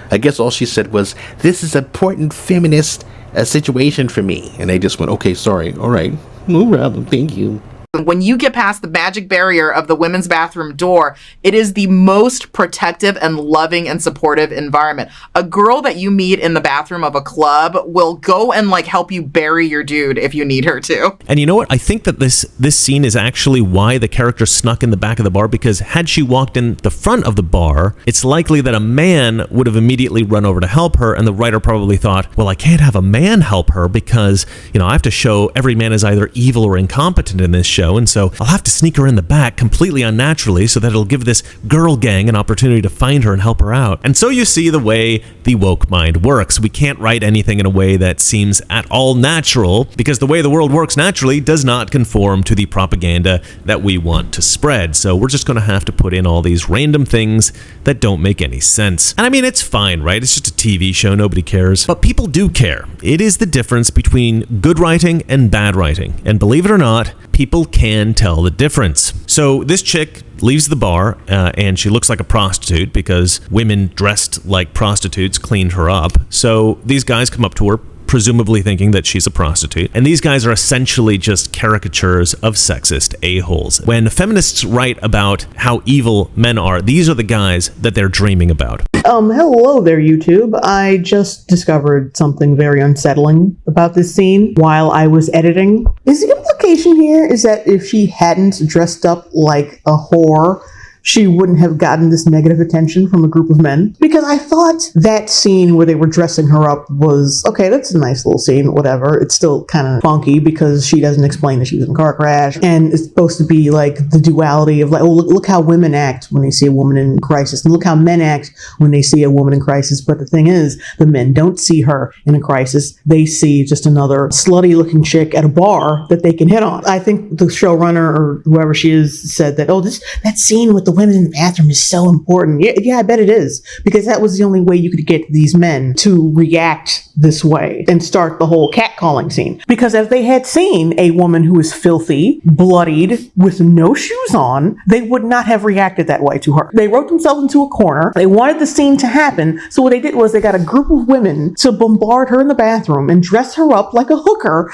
I guess all she said was, this is important feminist situation for me. And they just went, okay, sorry, all right, no problem, thank you. When you get past the magic barrier of the women's bathroom door, it is the most protective and loving and supportive environment. A girl that you meet in the bathroom of a club will go and help you bury your dude if you need her to. And you know what? I think that this scene is actually why the character snuck in the back of the bar, because had she walked in the front of the bar, it's likely that a man would have immediately run over to help her, and the writer probably thought, well, I can't have a man help her because, I have to show every man is either evil or incompetent in this show, and so I'll have to sneak her in the back completely unnaturally so that it'll give this girl gang an opportunity to find her and help her out. And so you see the way the woke mind works. We can't write anything in a way that seems at all natural, because the way the world works naturally does not conform to the propaganda that we want to spread. So we're just going to have to put in all these random things that don't make any sense. And I mean, it's fine, right? It's just a TV show, nobody cares. But people do care. It is the difference between good writing and bad writing. And believe it or not, people can tell the difference. So this chick leaves the bar and she looks like a prostitute because women dressed like prostitutes cleaned her up. So these guys come up to her, presumably thinking that she's a prostitute. And these guys are essentially just caricatures of sexist a-holes. When feminists write about how evil men are, these are the guys that they're dreaming about. Hello there, YouTube. I just discovered something very unsettling about this scene while I was editing. Is the implication here is that if she hadn't dressed up like a whore, she wouldn't have gotten this negative attention from a group of men? Because I thought that scene where they were dressing her up was, okay, that's a nice little scene, whatever. It's still kind of funky because she doesn't explain that she was in a car crash. And it's supposed to be like the duality of oh, look how women act when they see a woman in crisis. And look how men act when they see a woman in crisis. But the thing is, the men don't see her in a crisis. They see just another slutty looking chick at a bar that they can hit on. I think the showrunner or whoever she is said that, that scene with the women in the bathroom is so important. Yeah, I bet it is, because that was the only way you could get these men to react this way and start the whole catcalling scene. Because if they had seen a woman who is filthy, bloodied, with no shoes on, they would not have reacted that way to her. They wrote themselves into a corner. They wanted the scene to happen, so what they did was they got a group of women to bombard her in the bathroom and dress her up like a hooker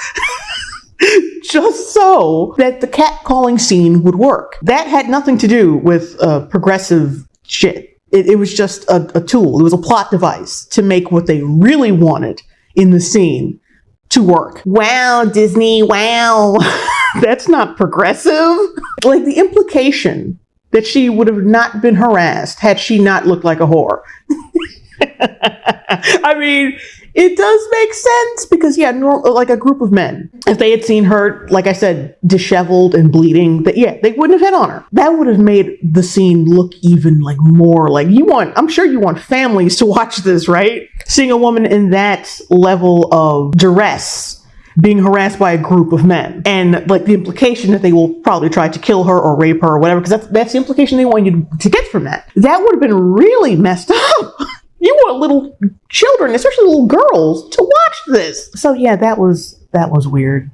just so that the catcalling scene would work. That had nothing to do with progressive shit. It was just a tool. It was a plot device to make what they really wanted in the scene to work. Wow, Disney, wow. That's not progressive. Like the implication that she would have not been harassed had she not looked like a whore. I mean, it does make sense because, like a group of men, if they had seen her, like I said, disheveled and bleeding, they wouldn't have hit on her. That would have made the scene look even more like I'm sure you want families to watch this, right? Seeing a woman in that level of duress being harassed by a group of men, and the implication that they will probably try to kill her or rape her or whatever, because that's the implication they want you to get from that. That would have been really messed up. You want little children, especially little girls, to watch this. So that was weird.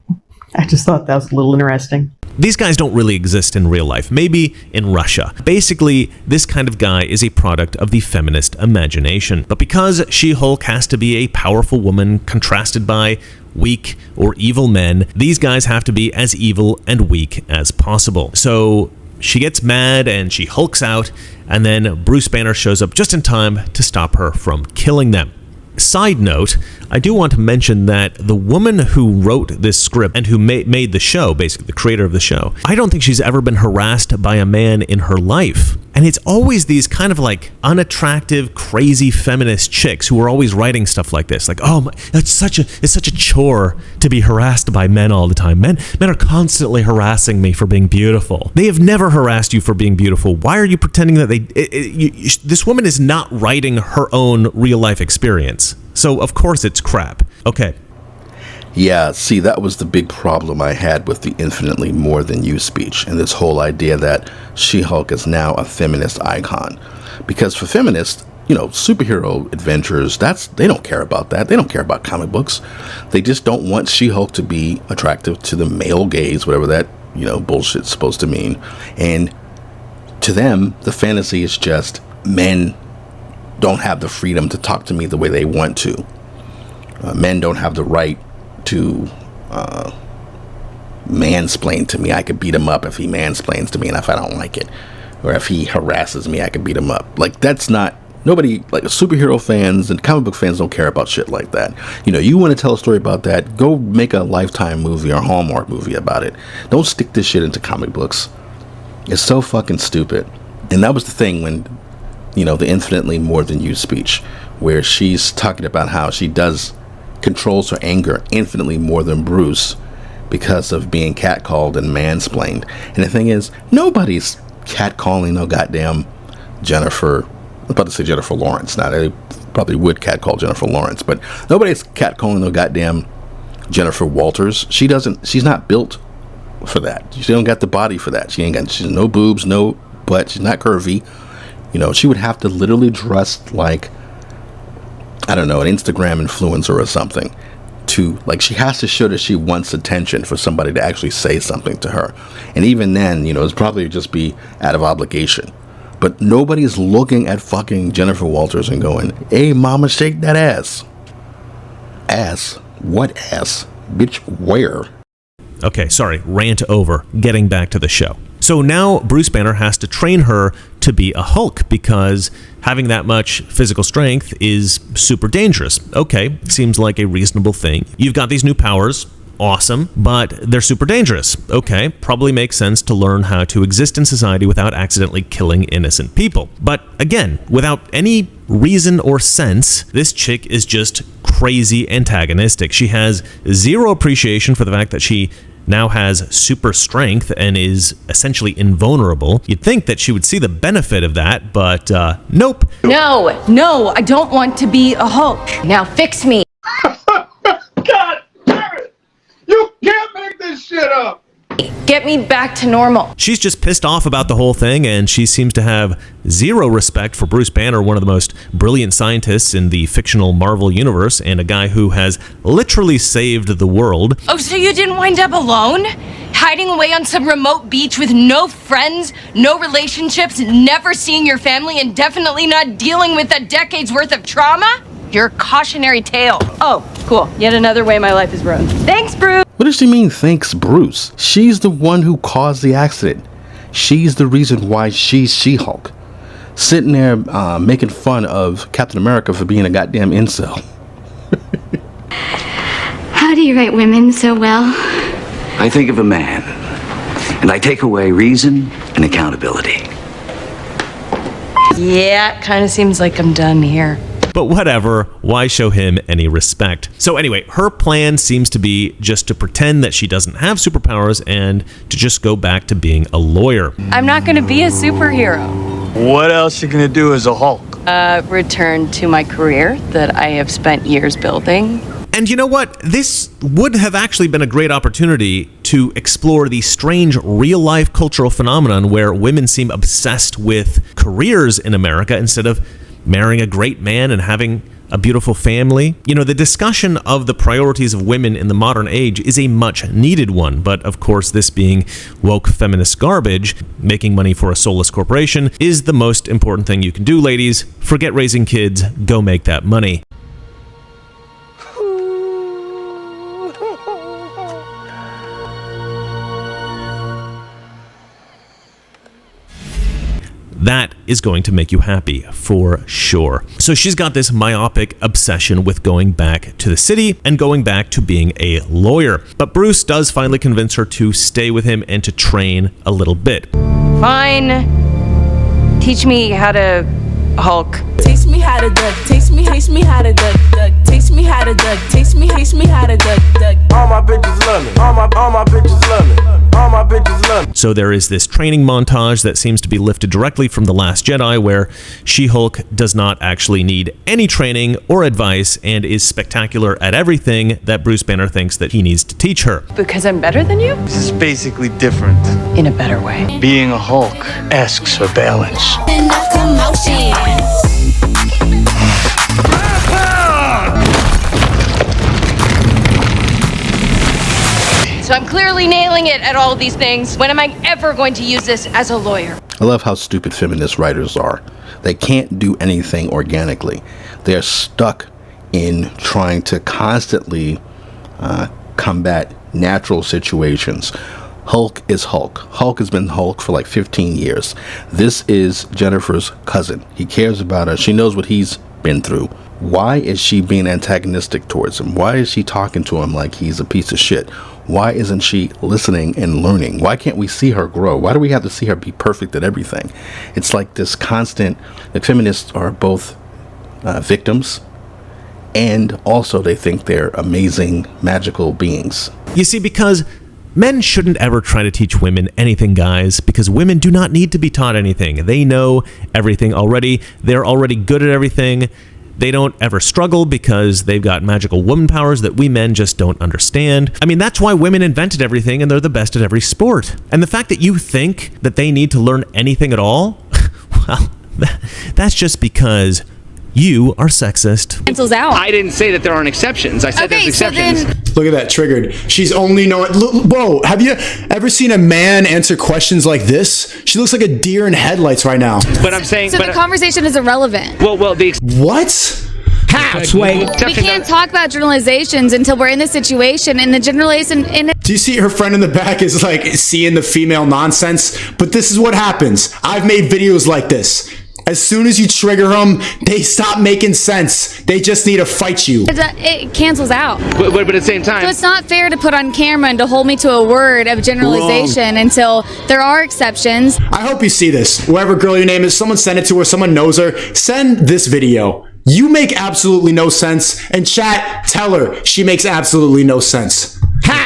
I just thought that was a little interesting. These guys don't really exist in real life, maybe in Russia. Basically, this kind of guy is a product of the feminist imagination. But because She-Hulk has to be a powerful woman contrasted by weak or evil men, these guys have to be as evil and weak as possible. So she gets mad and she hulks out, and then Bruce Banner shows up just in time to stop her from killing them. Side note, I do want to mention that the woman who wrote this script and who made the show, basically the creator of the show, I don't think she's ever been harassed by a man in her life. And it's always these kind of like unattractive, crazy feminist chicks who are always writing stuff like this. Like, oh, it's such a chore to be harassed by men all the time. Men are constantly harassing me for being beautiful. They have never harassed you for being beautiful. Why are you pretending that this woman is not writing her own real life experience? So of course it's crap. Okay. Yeah, see, that was the big problem I had with the infinitely more than you speech and this whole idea that She-Hulk is now a feminist icon. Because for feminists, superhero adventures, they don't care about that. They don't care about comic books. They just don't want She-Hulk to be attractive to the male gaze, whatever that, bullshit's supposed to mean. And to them, the fantasy is just men don't have the freedom to talk to me the way they want to. Men don't have the right to mansplain to me. I could beat him up if he mansplains to me and if I don't like it. Or if he harasses me, I could beat him up. Like, that's not... Nobody, like superhero fans and comic book fans don't care about shit like that. You want to tell a story about that, go make a Lifetime movie or Hallmark movie about it. Don't stick this shit into comic books. It's so fucking stupid. And that was the thing when, the infinitely more than you speech, where she's talking about how she controls her anger infinitely more than Bruce because of being catcalled and mansplained. And the thing is, nobody's catcalling no goddamn Jennifer. I'm about to say Jennifer Lawrence. Now, they probably would catcall Jennifer Lawrence, but nobody's catcalling no goddamn Jennifer Walters. She's not built for that. She don't got the body for that. She's no boobs, no butt. She's not curvy. She would have to literally dress like, I don't know, an Instagram influencer or something she has to show that she wants attention for somebody to actually say something to her. And even then, it's probably just be out of obligation. But nobody's looking at fucking Jennifer Walters and going, hey, mama, shake that ass. Ass? What ass? Bitch, where? Okay, sorry, rant over. Getting back to the show. So now Bruce Banner has to train her to be a Hulk because having that much physical strength is super dangerous. Okay, seems like a reasonable thing. You've got these new powers. Awesome, but they're super dangerous. Okay, probably makes sense to learn how to exist in society without accidentally killing innocent people. But again, without any reason or sense, this chick is just crazy antagonistic. She has zero appreciation for the fact that she now has super strength and is essentially invulnerable. You'd think that she would see the benefit of that, but nope. No, I don't want to be a Hulk. Now fix me. God damn it! You can't make this shit up! Get me back to normal. She's just pissed off about the whole thing, and she seems to have zero respect for Bruce Banner, one of the most brilliant scientists in the fictional Marvel universe, and a guy who has literally saved the world. Oh, so you didn't wind up alone? Hiding away on some remote beach with no friends, no relationships, never seeing your family, and definitely not dealing with a decade's worth of trauma? You're a cautionary tale. Oh, cool. Yet another way my life is ruined. Thanks, Bruce! What does she mean, thanks, Bruce? She's the one who caused the accident. She's the reason why she's She-Hulk. Sitting there making fun of Captain America for being a goddamn incel. How do you write women so well? I think of a man, and I take away reason and accountability. Yeah, it kind of seems like I'm done here. But whatever, why show him any respect? So anyway, her plan seems to be just to pretend that she doesn't have superpowers and to just go back to being a lawyer. I'm not going to be a superhero. What else are you going to do as a Hulk? Return to my career that I have spent years building. And you know what? This would have actually been a great opportunity to explore the strange real-life cultural phenomenon where women seem obsessed with careers in America instead of marrying a great man and having a beautiful family. The discussion of the priorities of women in the modern age is a much needed one, but of course this being woke feminist garbage, making money for a soulless corporation is the most important thing you can do, ladies. Forget raising kids, go make that money. that is going to make you happy for sure. So she's got this myopic obsession with going back to the city and going back to being a lawyer. But Bruce does finally convince her to stay with him and to train a little bit. Fine. Teach me how to Hulk. Teach me how to duck. Teach me how to duck. Teach me how to duck. Teach me how to duck. All my bitches love me. All my bitches love me. All my bitches love me. So there is this training montage that seems to be lifted directly from The Last Jedi, where She-Hulk does not actually need any training or advice and is spectacular at everything that Bruce Banner thinks that he needs to teach her. Because I'm better than you? This is basically different. In a better way. Being a Hulk asks for balance. Enough commotion. So I'm clearly nailing it at all of these things. When am I ever going to use this as a lawyer? I love how stupid feminist writers are. They can't do anything organically. They're stuck in trying to constantly combat natural situations. Hulk is Hulk. Hulk has been Hulk for like 15 years. This is Jennifer's cousin. He cares about her. She knows what he's been through. Why is she being antagonistic towards him? Why is she talking to him like he's a piece of shit? Why isn't she listening and learning? Why can't we see her grow? Why do we have to see her be perfect at everything? It's like this constant, the feminists are both victims, and also they think they're amazing, magical beings. You see, because men shouldn't ever try to teach women anything, guys, because women do not need to be taught anything. They know everything already. They're already good at everything. They don't ever struggle because they've got magical woman powers that we men just don't understand. I mean, that's why women invented everything and they're the best at every sport. And the fact that you think that they need to learn anything at all, well, that's just because you are sexist. Cancels out. I didn't say that there aren't exceptions. I said there's exceptions. Look at that, triggered. She's only knowing. Whoa, have you ever seen a man answer questions like this? She looks like a deer in headlights right now. But I'm saying. So the conversation is irrelevant. Well, what? How? We can't talk about generalizations until we're in the situation, and the generalization. Do you see her friend in the back is like seeing the female nonsense? But this is what happens. I've made videos like this. As soon as you trigger them, they stop making sense. They just need to fight you. It cancels out. But at the same time. So it's not fair to put on camera and to hold me to a word of generalization until there are exceptions. I hope you see this. Whoever girl your name is, someone send it to her, someone knows her. Send this video. You make absolutely no sense. And chat, tell her she makes absolutely no sense.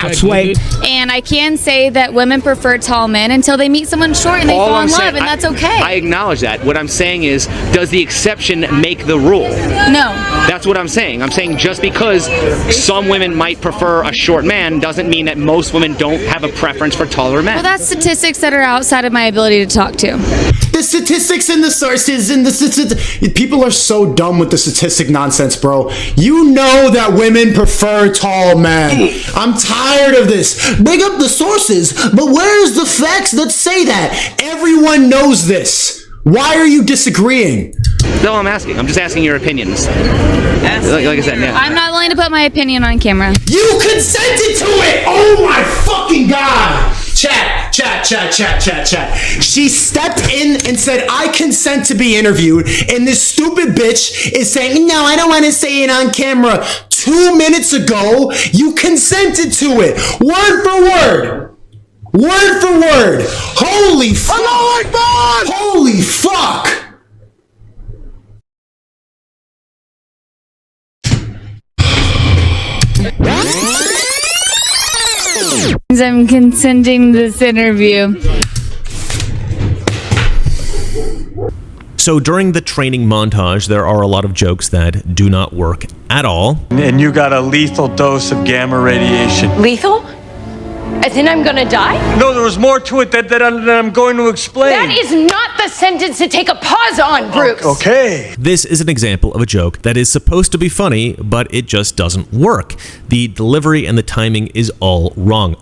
And I can say that women prefer tall men until they meet someone short and they fall in love, and that's okay. I acknowledge that. What I'm saying is, does the exception make the rule? No. That's what I'm saying. I'm saying just because some women might prefer a short man doesn't mean that most women don't have a preference for taller men. Well, that's statistics that are outside of my ability to talk to. The statistics and the sources and the people are so dumb with the statistic nonsense, bro. You know that women prefer tall men. I'm tired of this. Bring up the sources, but where's the facts that say that? Everyone knows this. Why are you disagreeing? No, I'm asking. I'm just asking your opinions. Like I said, yeah. I'm not willing to put my opinion on camera. You consented to it! Oh my fucking god! Chat. She stepped in and said, I consent to be interviewed, and this stupid bitch is saying, no, I don't want to say it on camera. 2 minutes ago, you consented to it. Word for word. Word for word. Holy fuck. Holy fuck. I'm consenting to this interview. So during the training montage, there are a lot of jokes that do not work at all. And you got a lethal dose of gamma radiation. Lethal? As in I'm gonna die? No, there was more to it that I'm going to explain. That is not the sentence to take a pause on, Bruce. Okay. This is an example of a joke that is supposed to be funny, but it just doesn't work. The delivery and the timing is all wrong.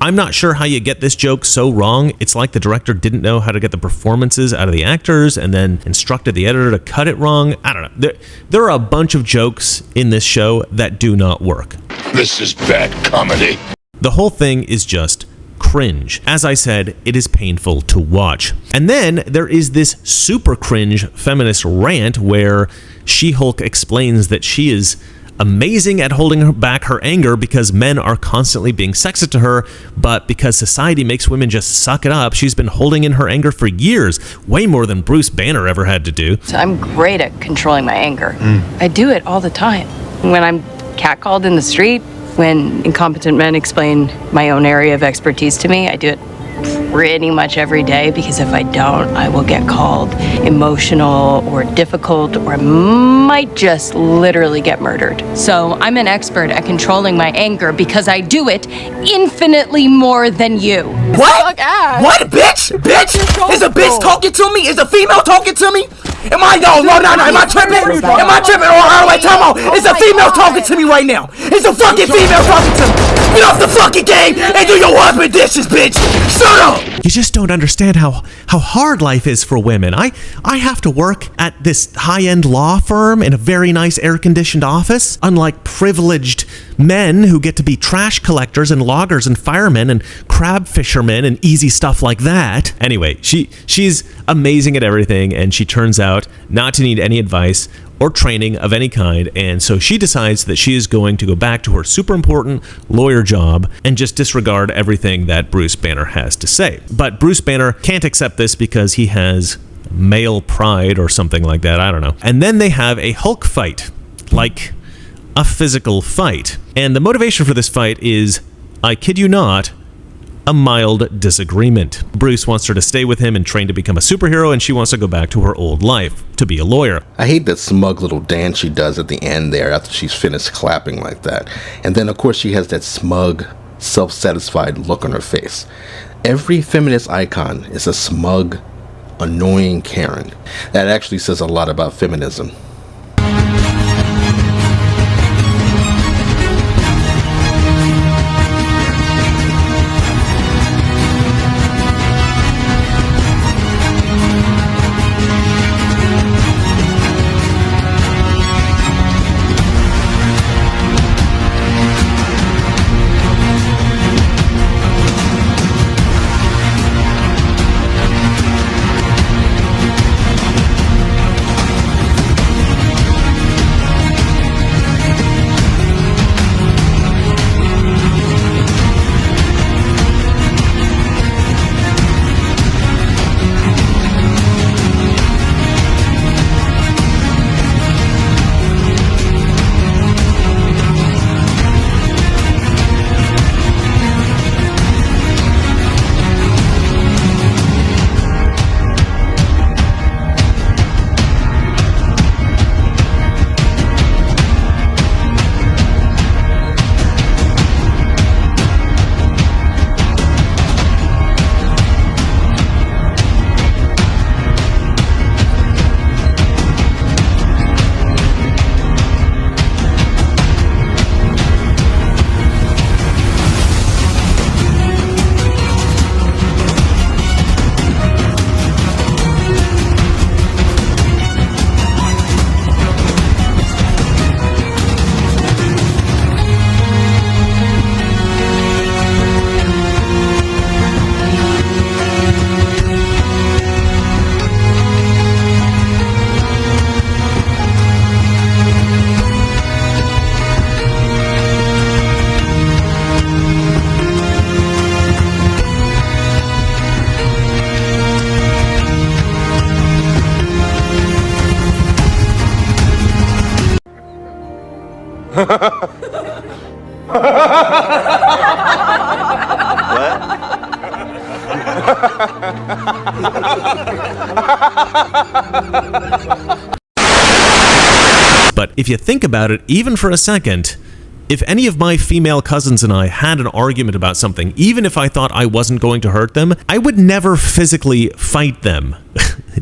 I'm not sure how you get this joke so wrong. It's like the director didn't know how to get the performances out of the actors and then instructed the editor to cut it wrong. I don't know. There are a bunch of jokes in this show that do not work. This is bad comedy. The whole thing is just cringe. As I said, it is painful to watch. And then there is this super cringe feminist rant where She-Hulk explains that she is amazing at holding back her anger because men are constantly being sexist to her, but because society makes women just suck it up, she's been holding in her anger for years, way more than Bruce Banner ever had to do. So I'm great at controlling my anger. I do it all the time. When I'm catcalled in the street, when incompetent men explain my own area of expertise to me, I do it pretty much every day, because if I don't, I will get called emotional or difficult, or I might just literally get murdered. So I'm an expert at controlling my anger because I do it infinitely more than you. What? What, bitch? Bitch? Is a bitch talking to me? Is a female talking to me? Am I? No. Am I tripping? Am I tripping? Oh, wait, time out. Is a female talking to me right now? Is a fucking female talking to me? Get off the fucking game and do your husband dishes, bitch. Shut up. You just don't understand how hard life is for women. I have to work at this high-end law firm in a very nice air-conditioned office, unlike privileged men who get to be trash collectors and loggers and firemen and crab fishermen and easy stuff like that. Anyway, she's amazing at everything, and she turns out not to need any advice or training of any kind, and so she decides that she is going to go back to her super important lawyer job and just disregard everything that Bruce Banner has to say. But Bruce Banner can't accept this because he has male pride or something like that, I don't know. And then they have a Hulk fight, like a physical fight. And the motivation for this fight is, I kid you not, a mild disagreement. Bruce wants her to stay with him and train to become a superhero, and she wants to go back to her old life, to be a lawyer. I hate that smug little dance she does at the end there after she's finished clapping like that. And then, of course, she has that smug, self-satisfied look on her face. Every feminist icon is a smug, annoying Karen. That actually says a lot about feminism. But if you think about it, even for a second, if any of my female cousins and I had an argument about something, even if I thought I wasn't going to hurt them, I would never physically fight them.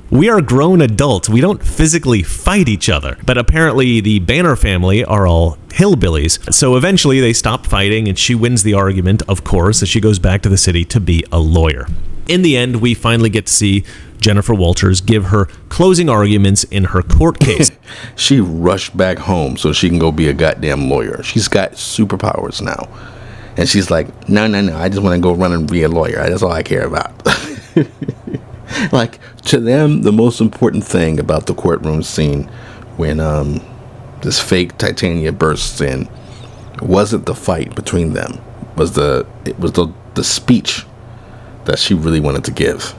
We are grown adults. We don't physically fight each other. But apparently the Banner family are all hillbillies. So eventually they stop fighting and she wins the argument, of course, as she goes back to the city to be a lawyer. In the end, we finally get to see Jennifer Walters give her closing arguments in her court case. She rushed back home so she can go be a goddamn lawyer. She's got superpowers now. And she's like, no, I just want to go run and be a lawyer. That's all I care about. Like, to them, the most important thing about the courtroom scene when this fake Titania bursts in wasn't the fight between them. It was the speech that she really wanted to give.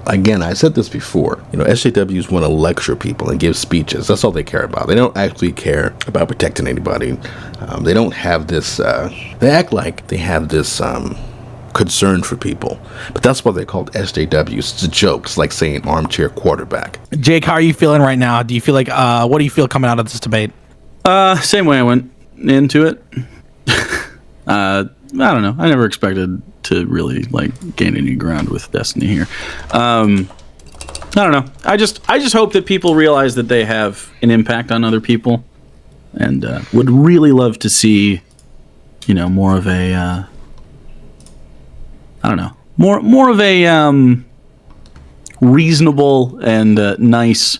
Again, I said this before, SJWs want to lecture people and give speeches. That's all they care about. They don't actually care about protecting anybody. They don't have this, they act like they have this concern for people. But that's why they're called SJWs. It's a joke. It's like saying armchair quarterback. Jake, how are you feeling right now? Do you feel like, what do you feel coming out of this debate? Same way I went into it. I don't know. I never expected to really gain any ground with Destiny here. I don't know. I just hope that people realize that they have an impact on other people, and would really love to see, more of a, I don't know, more of a reasonable and nice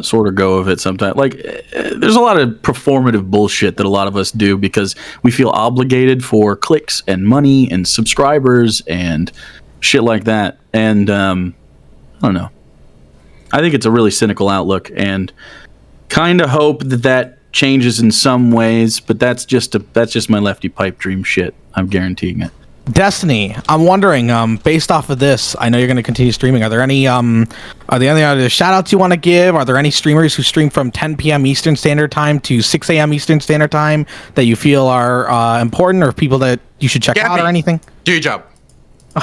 sort of go of it sometimes. There's a lot of performative bullshit that a lot of us do because we feel obligated for clicks and money and subscribers and shit like that. And I don't know. I think it's a really cynical outlook, and kind of hope that changes in some ways. But that's just my lefty pipe dream shit. I'm guaranteeing it. Destiny, I'm wondering, based off of this, I know you're going to continue streaming. Are there any other shout outs you want to give? Are there any streamers who stream from 10 p.m. Eastern Standard Time to 6 a.m. Eastern Standard Time that you feel are important, or people that you should check out or anything? Do your job.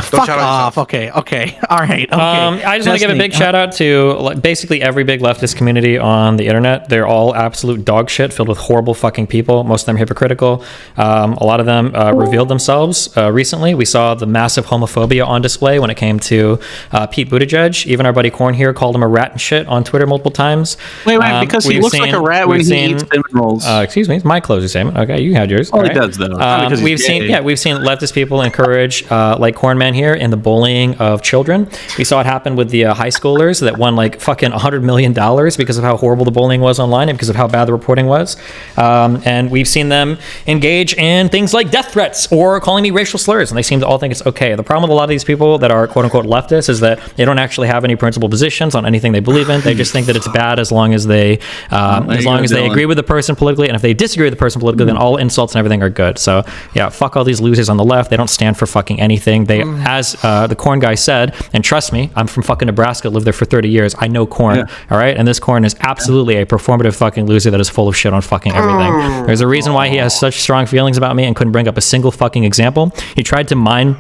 Fuck off. Okay. All right. Okay. I just want to give a big shout out to basically every big leftist community on the internet. They're all absolute dog shit filled with horrible fucking people. Most of them hypocritical. A lot of them revealed themselves recently. We saw the massive homophobia on display when it came to Pete Buttigieg. Even our buddy Korn here called him a rat and shit on Twitter multiple times. Wait, because he looks like a rat when he eats cinnamon rolls. Excuse me, it's my closing statement. Okay, you had yours. Oh, he does though. We've seen leftist people encourage like Korn Man here in the bullying of children. We saw it happen with the high schoolers that won fucking $100 million because of how horrible the bullying was online and because of how bad the reporting was. And we've seen them engage in things like death threats or calling me racial slurs, and they seem to all think it's okay. The problem with a lot of these people that are quote unquote leftists is that they don't actually have any principled positions on anything they believe in. They just think that it's bad as long as they agree with the person politically, and if they disagree with the person politically, then all insults and everything are good. So yeah, fuck all these losers on the left. They don't stand for fucking anything. They, as the Korn guy said, and trust me, I'm from fucking Nebraska, lived there for 30 years. I know Korn, all right? And this Korn is absolutely a performative fucking loser that is full of shit on fucking everything. There's a reason why he has such strong feelings about me and couldn't bring up a single fucking example. He tried to mine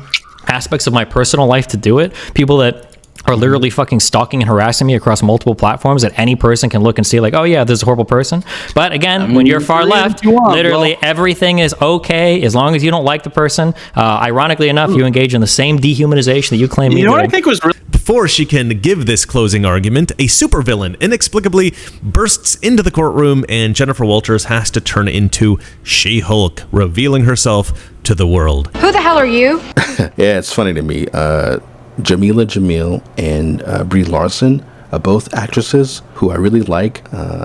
aspects of my personal life to do it. People that are literally fucking stalking and harassing me across multiple platforms that any person can look and see oh yeah, this is a horrible person. But again, when you're far left, literally everything is okay as long as you don't like the person. Ironically enough, you engage in the same dehumanization that you claim me doing. What I think was before she can give this closing argument, a supervillain inexplicably bursts into the courtroom and Jennifer Walters has to turn into She-Hulk, revealing herself to the world. Who the hell are you? Yeah, it's funny to me. Jamila Jamil and Brie Larson are both actresses who I really like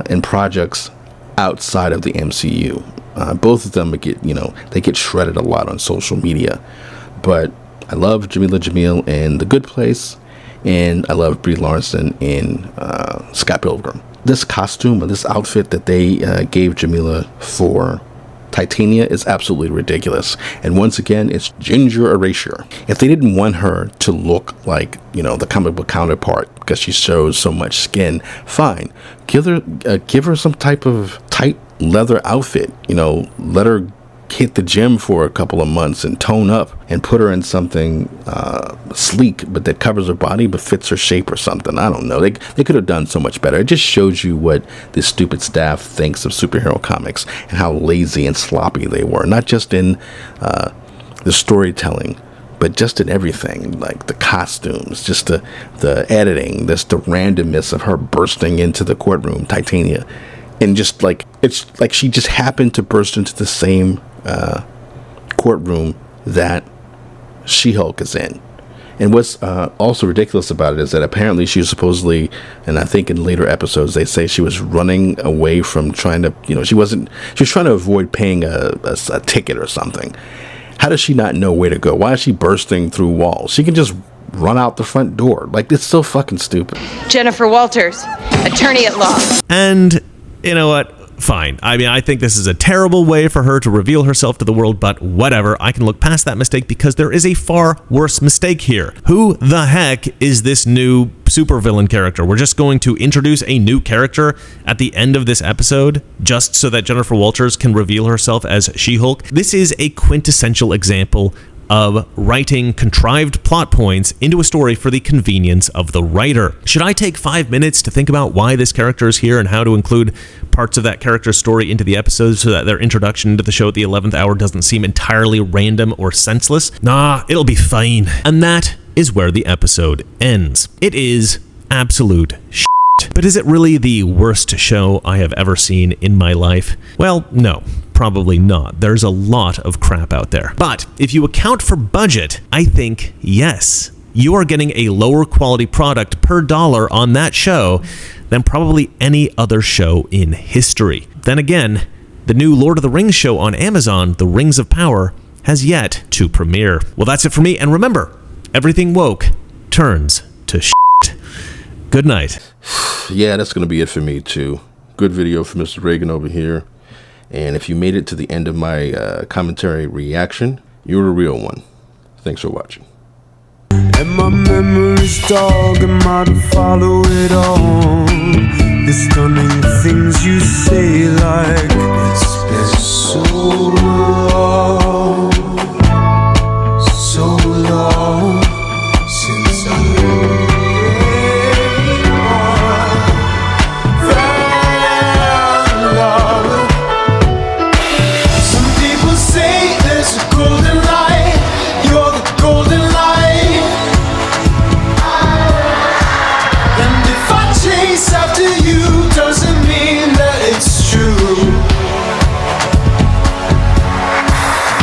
in projects outside of the MCU. Both of them they get shredded a lot on social media, but I love Jamila Jamil in The Good Place, and I love Brie Larson in Scott Pilgrim. This costume or this outfit that they gave Jamila for Titania is absolutely ridiculous. And once again, it's ginger erasure. If they didn't want her to look like, the comic book counterpart because she shows so much skin, fine. Give her some type of tight leather outfit. Let her hit the gym for a couple of months and tone up and put her in something sleek but that covers her body but fits her shape or something. I don't know. They could have done so much better. It just shows you what this stupid staff thinks of superhero comics and how lazy and sloppy they were, not just in the storytelling but just in everything, like the costumes, just the editing, the randomness of her bursting into the courtroom, Titania, and just it's like she just happened to burst into the same courtroom that She-Hulk is in. And what's also ridiculous about it is that apparently she was supposedly, and I think in later episodes they say she was running away from trying to, she was trying to avoid paying a ticket or something. How does she not know where to go? Why is she bursting through walls? She can just run out the front door. Like, it's so fucking stupid. Jennifer Walters, attorney at law. And you know what? Fine. I mean, I think this is a terrible way for her to reveal herself to the world, but whatever. I can look past that mistake because there is a far worse mistake here. Who the heck is this new supervillain character? We're just going to introduce a new character at the end of this episode just so that Jennifer Walters can reveal herself as She-Hulk. This is a quintessential example of writing contrived plot points into a story for the convenience of the writer. Should I take 5 minutes to think about why this character is here and how to include parts of that character's story into the episode so that their introduction into the show at the 11th hour doesn't seem entirely random or senseless? Nah, it'll be fine. And that is where the episode ends. It is absolute shit. But is it really the worst show I have ever seen in my life? Well, no. Probably not. There's a lot of crap out there. But if you account for budget, I think yes. You are getting a lower quality product per dollar on that show than probably any other show in history. Then again, the new Lord of the Rings show on Amazon, The Rings of Power, has yet to premiere. Well, that's it for me. And remember, everything woke turns to shit. Good night. Yeah, that's going to be it for me too. Good video for Mr. Reagan over here. And if you made it to the end of my commentary reaction, you're a real one. Thanks for watching. And my memory's dog, am I to follow it all? The stunning things you say, like